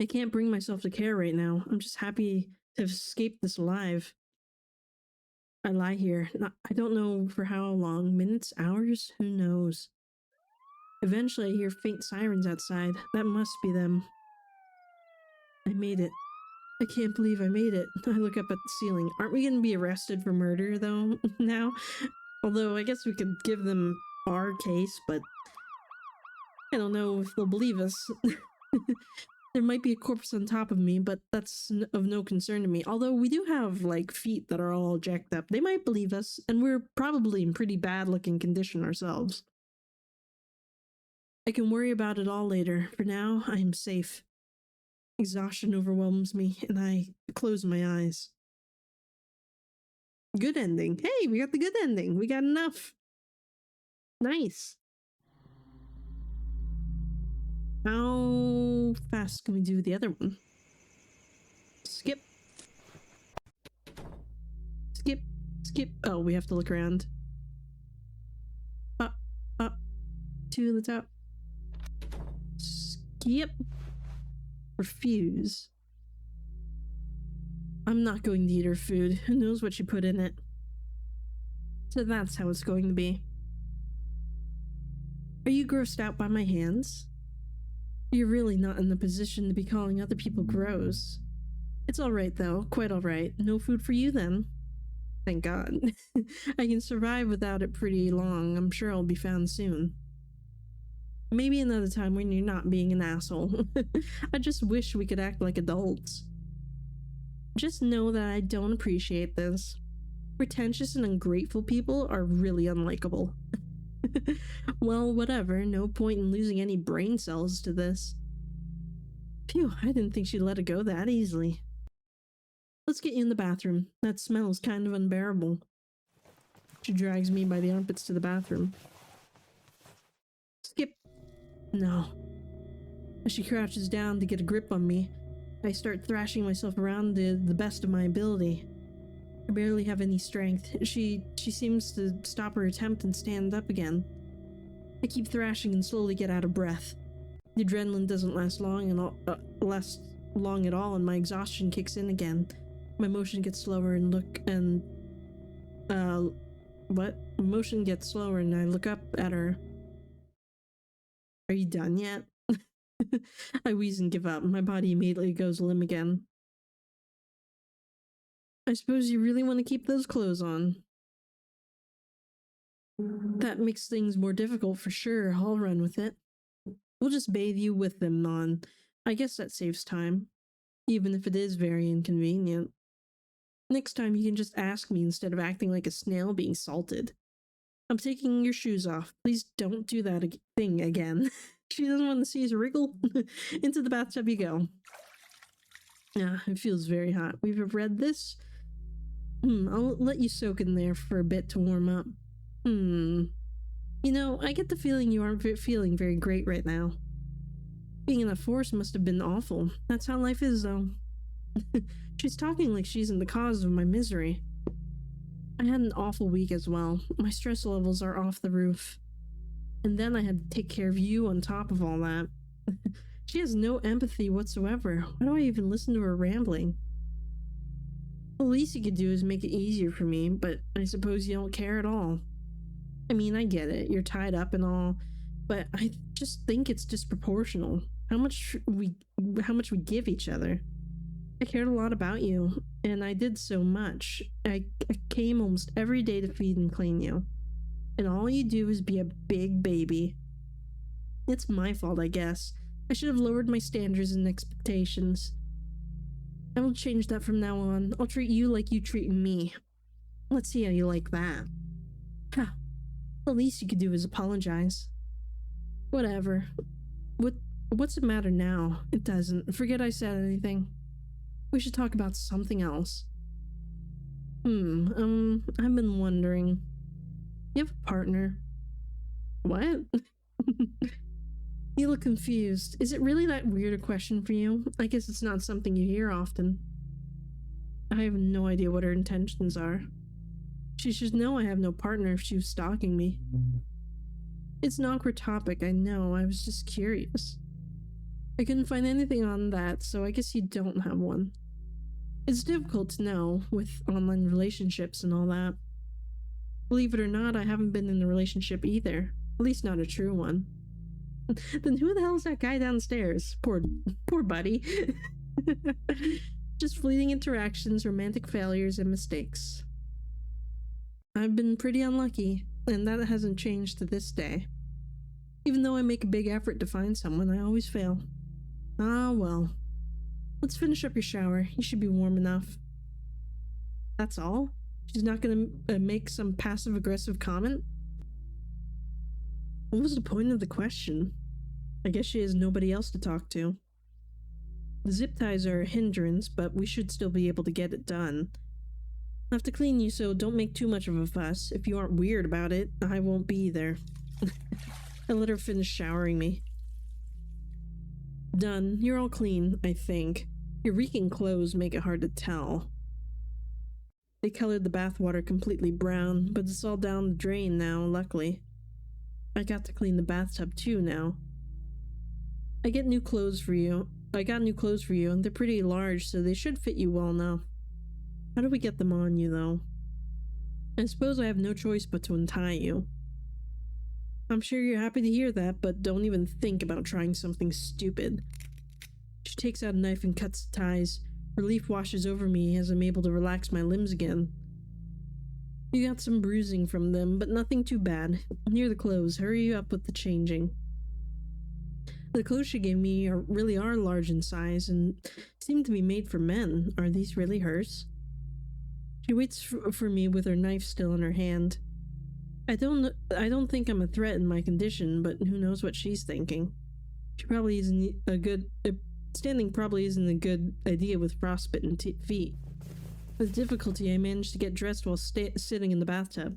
I can't bring myself to care right now. I'm just happy to have escaped this alive. I lie here. I don't know for how long. Minutes? Hours? Who knows? Eventually I hear faint sirens outside. That must be them. I made it. I can't believe I made it. I look up at the ceiling. Aren't we going to be arrested for murder, though, now? Although, I guess we could give them our case, but I don't know if they'll believe us. There might be a corpse on top of me, but that's of no concern to me. Although we do have, like, feet that are all jacked up. They might believe us, and we're probably in pretty bad-looking condition ourselves. I can worry about it all later. For now, I am safe. Exhaustion overwhelms me, and I close my eyes. Good ending. Hey, we got the good ending. We got enough. Nice. How fast can we do the other one? Skip. Skip. Skip. Oh, we have to look around. Up. Up. To the top. Skip. Refuse. I'm not going to eat her food. Who knows what she put in it? So that's how it's going to be. Are you grossed out by my hands? You're really not in the position to be calling other people gross. It's alright though, quite alright. No food for you then. Thank God. I can survive without it pretty long. I'm sure I'll be found soon. Maybe another time when you're not being an asshole. I just wish we could act like adults. Just know that I don't appreciate this. Pretentious and ungrateful people are really unlikable. Well, whatever. No point in losing any brain cells to this. Phew, I didn't think she'd let it go that easily. Let's get you in the bathroom. That smell is kind of unbearable. She drags me by the armpits to the bathroom. Skip. No. As she crouches down to get a grip on me, I start thrashing myself around to the best of my ability. I barely have any strength. She seems to stop her attempt and stand up again. I keep thrashing and slowly get out of breath. The adrenaline doesn't last long at all, and my exhaustion kicks in again. My motion gets slower and motion gets slower and I look up at her. Are you done yet? I wheeze and give up. My body immediately goes limp again. I suppose you really want to keep those clothes on. That makes things more difficult for sure. I'll run with it. We'll just bathe you with them on. I guess that saves time. Even if it is very inconvenient. Next time you can just ask me instead of acting like a snail being salted. I'm taking your shoes off. Please don't do that thing again. She doesn't want to see us wriggle. Into the bathtub you go. Ah, it feels very hot. We've read this. I'll let you soak in there for a bit to warm up. You know, I get the feeling you aren't feeling very great right now. Being in a forest must have been awful. That's how life is, though. She's talking like she's in the cause of my misery. I had an awful week as well. My stress levels are off the roof. And then I had to take care of you on top of all that. She has no empathy whatsoever. Why do I even listen to her rambling? The least you could do is make it easier for me, but I suppose you don't care at all. I mean, I get it. You're tied up and all, but I just think it's disproportional. How much we give each other. I cared a lot about you, and I did so much. I came almost every day to feed and clean you. And all you do is be a big baby. It's my fault, I guess. I should have lowered my standards and expectations. I will change that from now on. I'll treat you like you treat me. Let's see how you like that. Ha! The least you could do is apologize. Whatever. What's the matter now? It doesn't. Forget I said anything. We should talk about something else. I've been wondering. You have a partner. What? You look confused. Is it really that weird a question for you? I guess it's not something you hear often. I have no idea what her intentions are. She should know I have no partner if she was stalking me. It's an awkward topic, I know. I was just curious. I couldn't find anything on that, so I guess you don't have one. It's difficult to know, with online relationships and all that. Believe it or not, I haven't been in a relationship either. At least not a true one. Then who the hell is that guy downstairs? Poor buddy. Just fleeting interactions, romantic failures, and mistakes. I've been pretty unlucky, and that hasn't changed to this day. Even though I make a big effort to find someone, I always fail. Ah, well. Let's finish up your shower. You should be warm enough. That's all? She's not gonna make some passive-aggressive comment? What was the point of the question? I guess she has nobody else to talk to. The zip ties are a hindrance, but we should still be able to get it done. I have to clean you, so don't make too much of a fuss. If you aren't weird about it, I won't be either. I let her finish showering me. Done. You're all clean, I think. Your reeking clothes make it hard to tell. They colored the bathwater completely brown, but it's all down the drain now, luckily. I got to clean the bathtub too now. I got new clothes for you, and they're pretty large, so they should fit you well now. How do we get them on you, though? I suppose I have no choice but to untie you. I'm sure you're happy to hear that, but don't even think about trying something stupid. She takes out a knife and cuts the ties. Relief washes over me as I'm able to relax my limbs again. You got some bruising from them, but nothing too bad. Near the clothes, hurry up with the changing. The clothes she gave me really are large in size and seem to be made for men. Are these really hers? She waits for me with her knife still in her hand. I don't think I'm a threat in my condition, but who knows what she's thinking. Standing probably isn't a good idea with frostbitten feet. With difficulty, I managed to get dressed while sitting in the bathtub.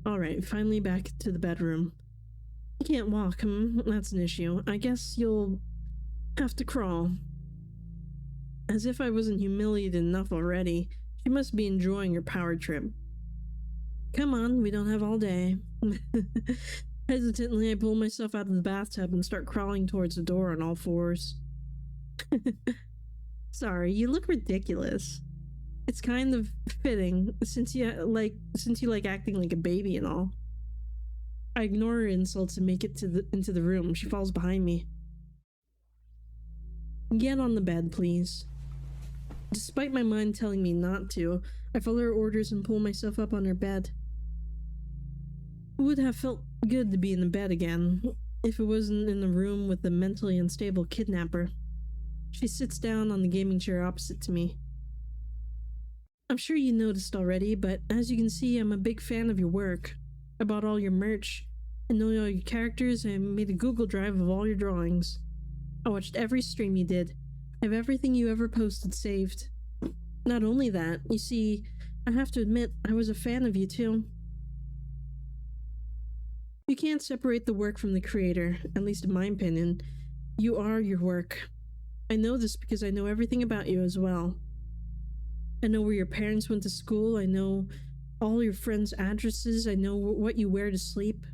Alright, finally back to the bedroom. You can't walk, That's an issue. I guess you'll have to crawl. As if I wasn't humiliated enough already, she must be enjoying her power trip. Come on, we don't have all day. Hesitantly, I pull myself out of the bathtub and start crawling towards the door on all fours. Sorry, you look ridiculous. It's kind of fitting, since you like acting like a baby and all. I ignore her insults and make it into the room. She falls behind me. Get on the bed, please. Despite my mind telling me not to, I follow her orders and pull myself up on her bed. It would have felt good to be in the bed again, if it wasn't in the room with the mentally unstable kidnapper. She sits down on the gaming chair opposite to me. I'm sure you noticed already, but as you can see, I'm a big fan of your work. I bought all your merch, and know all your characters, and made a Google Drive of all your drawings. I watched every stream you did. I have everything you ever posted saved. Not only that, you see, I have to admit, I was a fan of you too. You can't separate the work from the creator, at least in my opinion. You are your work. I know this because I know everything about you as well. I know where your parents went to school, I know all your friends' addresses, I know what you wear to sleep.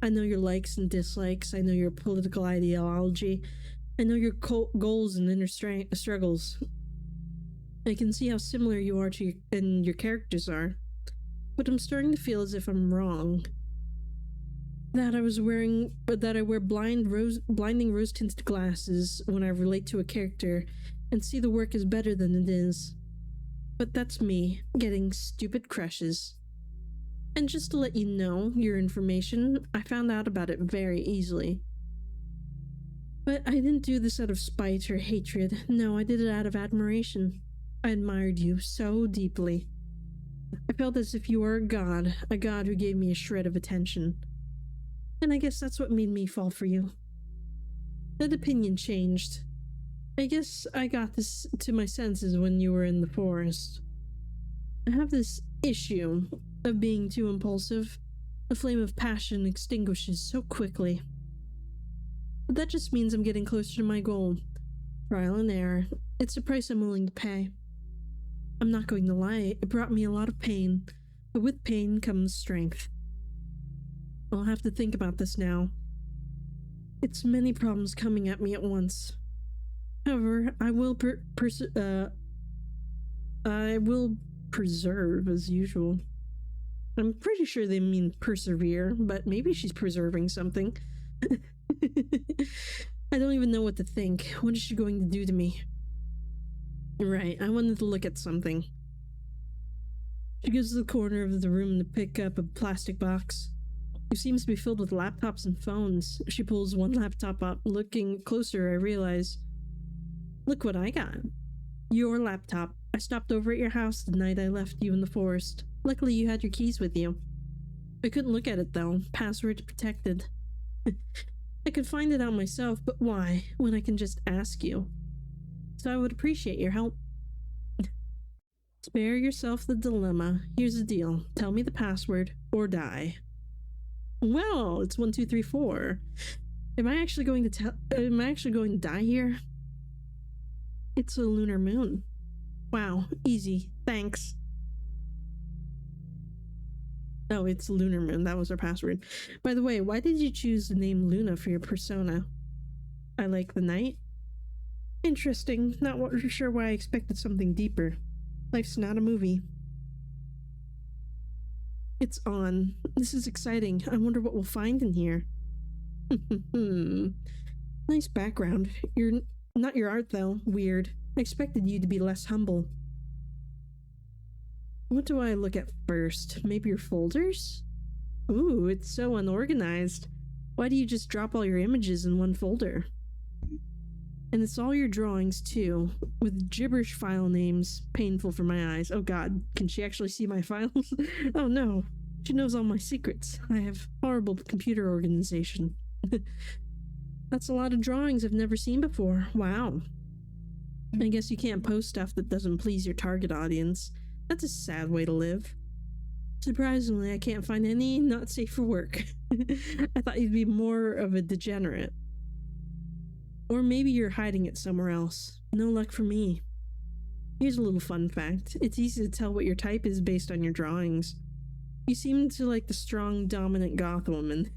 I know your likes and dislikes, I know your political ideology, I know your goals and inner struggles. I can see how similar you are to your characters are, but I'm starting to feel as if I'm wrong. That I wear blinding rose-tinted glasses when I relate to a character and see the work as better than it is. But that's me, getting stupid crushes. And just to let you know your information, I found out about it very easily. But I didn't do this out of spite or hatred. No, I did it out of admiration. I admired you so deeply. I felt as if you were a god who gave me a shred of attention. And I guess that's what made me fall for you. That opinion changed. I guess I got this to my senses when you were in the forest. I have this issue of being too impulsive. The flame of passion extinguishes so quickly. But that just means I'm getting closer to my goal. Trial and error. It's the price I'm willing to pay. I'm not going to lie, it brought me a lot of pain, but with pain comes strength. I'll have to think about this now. It's many problems coming at me at once. However, I will preserve as usual. I'm pretty sure they mean persevere, but maybe she's preserving something. I don't even know what to think. What is she going to do to me? Right, I wanted to look at something. She goes to the corner of the room to pick up a plastic box. It seems to be filled with laptops and phones. She pulls one laptop up. Looking closer, I realize, look what I got. Your laptop. I stopped over at your house the night I left you in the forest. Luckily, you had your keys with you. I couldn't look at it though. Password protected. I could find it out myself, but why, when I can just ask you? So I would appreciate your help. Spare yourself the dilemma. Here's the deal. Tell me the password, or die. Well, it's 1, 2, 3, 4. Am I actually going to die here? It's a lunar moon. Wow, easy. Thanks. Oh, it's lunar moon. That was our password. By the way, why did you choose the name Luna for your persona? I like the night. Interesting. Not sure why I expected something deeper. Life's not a movie. It's on. This is exciting. I wonder what we'll find in here. Nice background. Not your art, though. Weird. I expected you to be less humble. What do I look at first? Maybe your folders? Ooh, it's so unorganized. Why do you just drop all your images in one folder? And it's all your drawings, too, with gibberish file names. Painful for my eyes. Oh god, can she actually see my files? Oh no, she knows all my secrets. I have horrible computer organization. That's a lot of drawings I've never seen before. Wow. I guess you can't post stuff that doesn't please your target audience. That's a sad way to live. Surprisingly, I can't find any not safe for work. I thought you'd be more of a degenerate. Or maybe you're hiding it somewhere else. No luck for me. Here's a little fun fact. It's easy to tell what your type is based on your drawings. You seem to like the strong, dominant goth woman.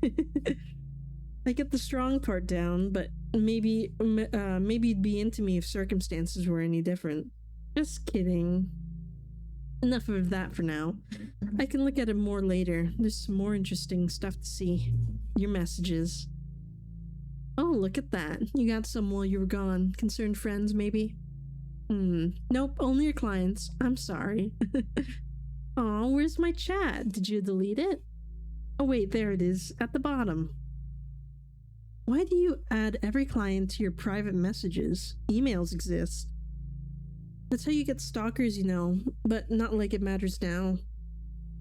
I get the strong part down, but maybe you'd be into me if circumstances were any different. Just kidding. Enough of that for now. I can look at it more later. There's some more interesting stuff to see. Your messages. Oh, look at that. You got some while you were gone. Concerned friends, maybe? Nope, only your clients. I'm sorry. Aw, where's my chat? Did you delete it? Oh wait, there it is, at the bottom. Why do you add every client to your private messages? Emails exist. That's how you get stalkers, you know, but not like it matters now.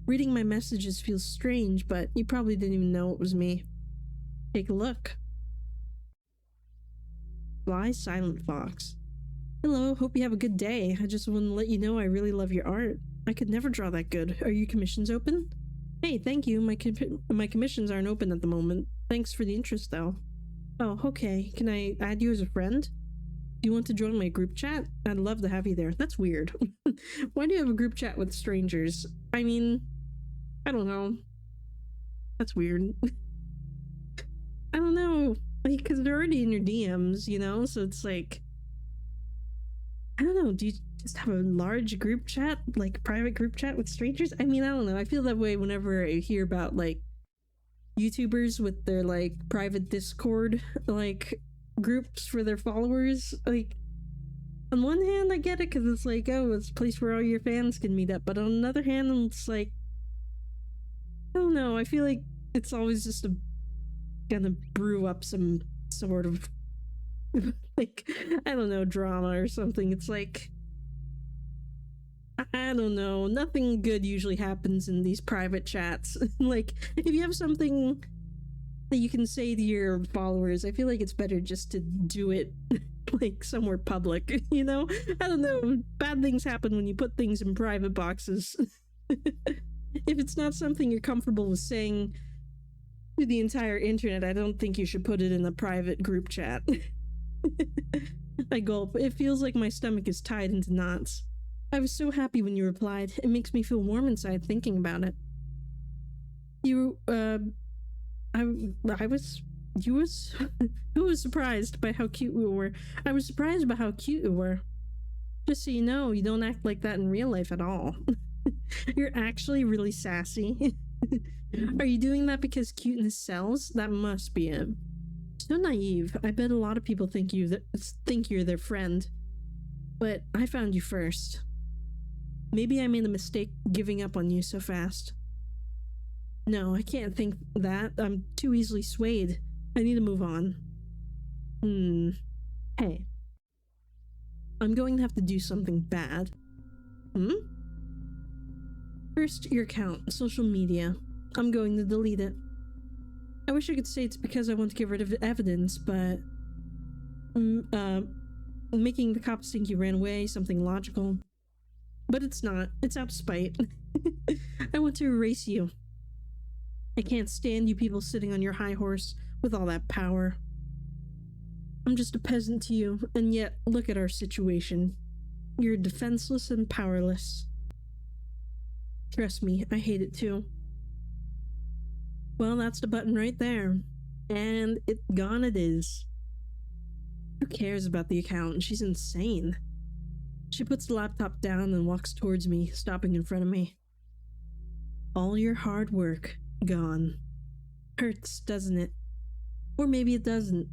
Reading my messages feels strange, but you probably didn't even know it was me. Take a look. Fly Silent Fox. Hello, hope you have a good day. I just want to let you know I really love your art. I could never draw that good. Are your commissions open? Hey, thank you. My commissions aren't open at the moment. Thanks for the interest, though. Oh, okay. Can I add you as a friend? Do you want to join my group chat? I'd love to have you there. That's weird. Why do you have a group chat with strangers? I mean, I don't know. That's weird. I don't know. Like, because they're already in your DMs, you know? So it's like, I don't know. Do you just have a large group chat? Like, private group chat with strangers? I mean, I don't know. I feel that way whenever I hear about, like, YouTubers with their, like, private Discord, like, groups for their followers. Like, on one hand, I get it, because it's like, oh, it's a place where all your fans can meet up. But on another hand, it's like, I don't know. I feel like it's always just gonna brew up some sort of like, I don't know, drama or something. It's like, I don't know, nothing good usually happens in these private chats. Like, if you have something that you can say to your followers, I feel like it's better just to do it like somewhere public, you know? I don't know, bad things happen when you put things in private boxes. If it's not something you're comfortable with saying to the entire internet, I don't think you should put it in a private group chat. I gulp. It feels like my stomach is tied into knots. I was so happy when you replied. It makes me feel warm inside thinking about it. You, I was, who was surprised by how cute we were? I was surprised by how cute you were. Just so you know, you don't act like that in real life at all. You're actually really sassy. Are you doing that because cuteness sells? That must be it. So naive. I bet a lot of people think you're their friend. But I found you first. Maybe I made a mistake giving up on you so fast. No, I can't think that. I'm too easily swayed. I need to move on. Hey. I'm going to have to do something bad. First, your account, social media. I'm going to delete it. I wish I could say it's because I want to get rid of evidence, but... making the cops think you ran away, something logical. But it's not. It's out of spite. I want to erase you. I can't stand you people sitting on your high horse with all that power. I'm just a peasant to you, and yet look at our situation. You're defenseless and powerless. Trust me, I hate it too. Well, that's the button right there. And gone it is. Who cares about the account? She's insane. She puts the laptop down and walks towards me, stopping in front of me. All your hard work, gone. Hurts, doesn't it? Or maybe it doesn't.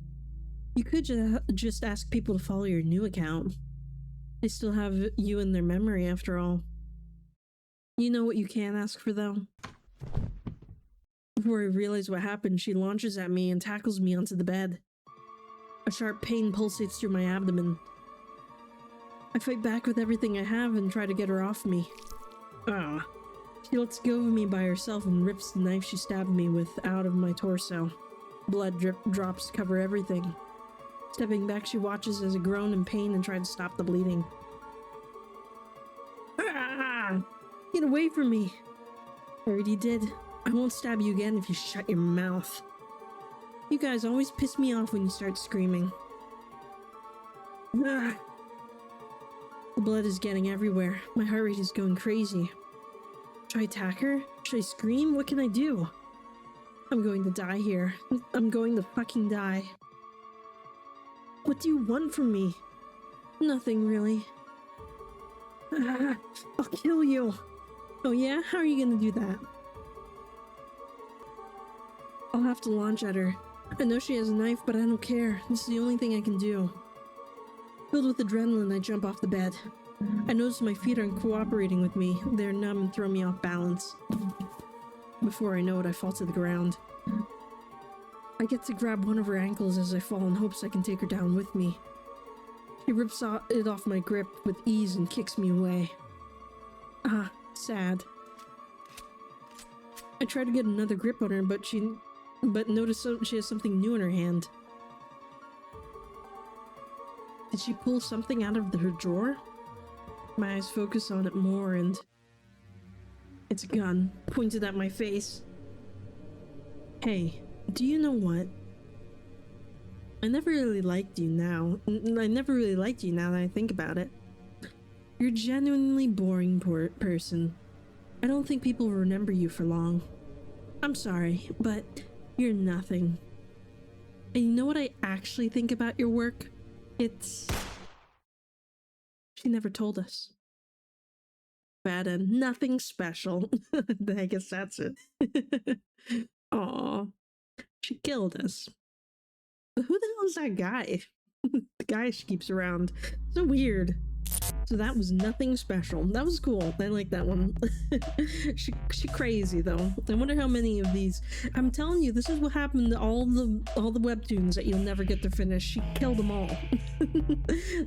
You could just ask people to follow your new account. They still have you in their memory after all. You know what you can ask for though? Before I realize what happened, she launches at me and tackles me onto the bed. A sharp pain pulsates through my abdomen. I fight back with everything I have and try to get her off me. She lets go of me by herself and rips the knife she stabbed me with out of my torso. Blood drops cover everything. Stepping back, she watches as I groan in pain and try to stop the bleeding. Get away from me! I already did. I won't stab you again if you shut your mouth. You guys always piss me off when you start screaming. The blood is getting everywhere. My heart rate is going crazy. Should I attack her? Should I scream? What can I do? I'm going to die here. I'm going to fucking die. What do you want from me? Nothing, really. I'll kill you. Oh yeah? How are you gonna do that? I'll have to launch at her. I know she has a knife, but I don't care. This is the only thing I can do. Filled with adrenaline, I jump off the bed. I notice my feet aren't cooperating with me. They're numb and throw me off balance. Before I know it, I fall to the ground. I get to grab one of her ankles as I fall in hopes I can take her down with me. She rips it off my grip with ease and kicks me away. Sad. I try to get another grip on her, but notice she has something new in her hand. Did she pull something out of her drawer? My eyes focus on it more and... It's a gun, pointed at my face. Hey, do you know what? I never really liked you now. I never really liked you now that I think about it. You're a genuinely boring person. I don't think people will remember you for long. I'm sorry, but you're nothing. And you know what I actually think about your work? It's... She never told us. Bad and nothing special. I guess that's it. Aw. She killed us. But who the hell is that guy? The guy she keeps around. So weird. So that was nothing special. That was cool. I like that one. she crazy though. I wonder how many of these. I'm telling you, this is what happened to all the webtoons that you'll never get to finish. She killed them all.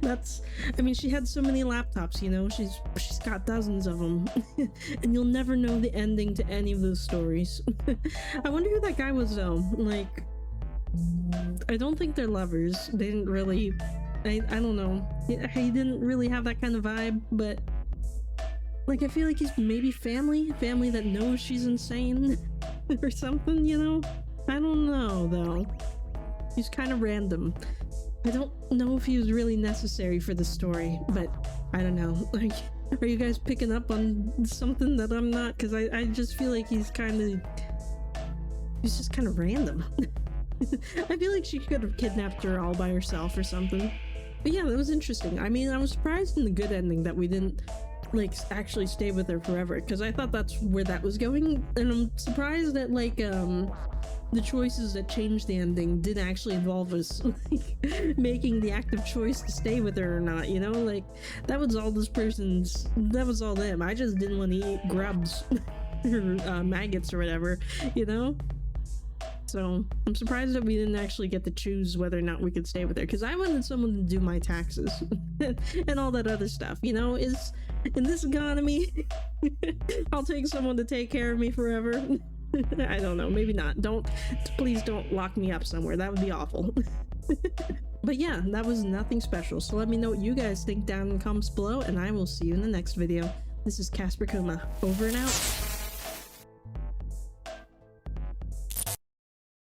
That's. I mean, she had so many laptops. You know, she's got dozens of them, and you'll never know the ending to any of those stories. I wonder who that guy was though. Like, I don't think they're lovers. They didn't really. I don't know. He didn't really have that kind of vibe, but like I feel like he's maybe family that knows she's insane or something, you know? I don't know though. He's kind of random. I don't know if he was really necessary for the story, but I don't know. Like, are you guys picking up on something that I'm not? Because I just feel like he's just kind of random. I feel like she could have kidnapped her all by herself or something. But yeah, that was interesting. I mean, I was surprised in the good ending that we didn't like actually stay with her forever, because I thought that's where that was going, and I'm surprised that like the choices that changed the ending didn't actually involve us like making the active choice to stay with her or not, you know? Like that was all that was all them. I just didn't want to eat grubs or maggots or whatever, you know? So I'm surprised that we didn't actually get to choose whether or not we could stay with her, because I wanted someone to do my taxes and all that other stuff, you know? Is in this economy, I'll take someone to take care of me forever. I don't know, maybe not. Please don't lock me up somewhere. That would be awful. But yeah, that was nothing special. So let me know what you guys think down in the comments below, and I will see you in the next video. This is Casper Kuma, over and out.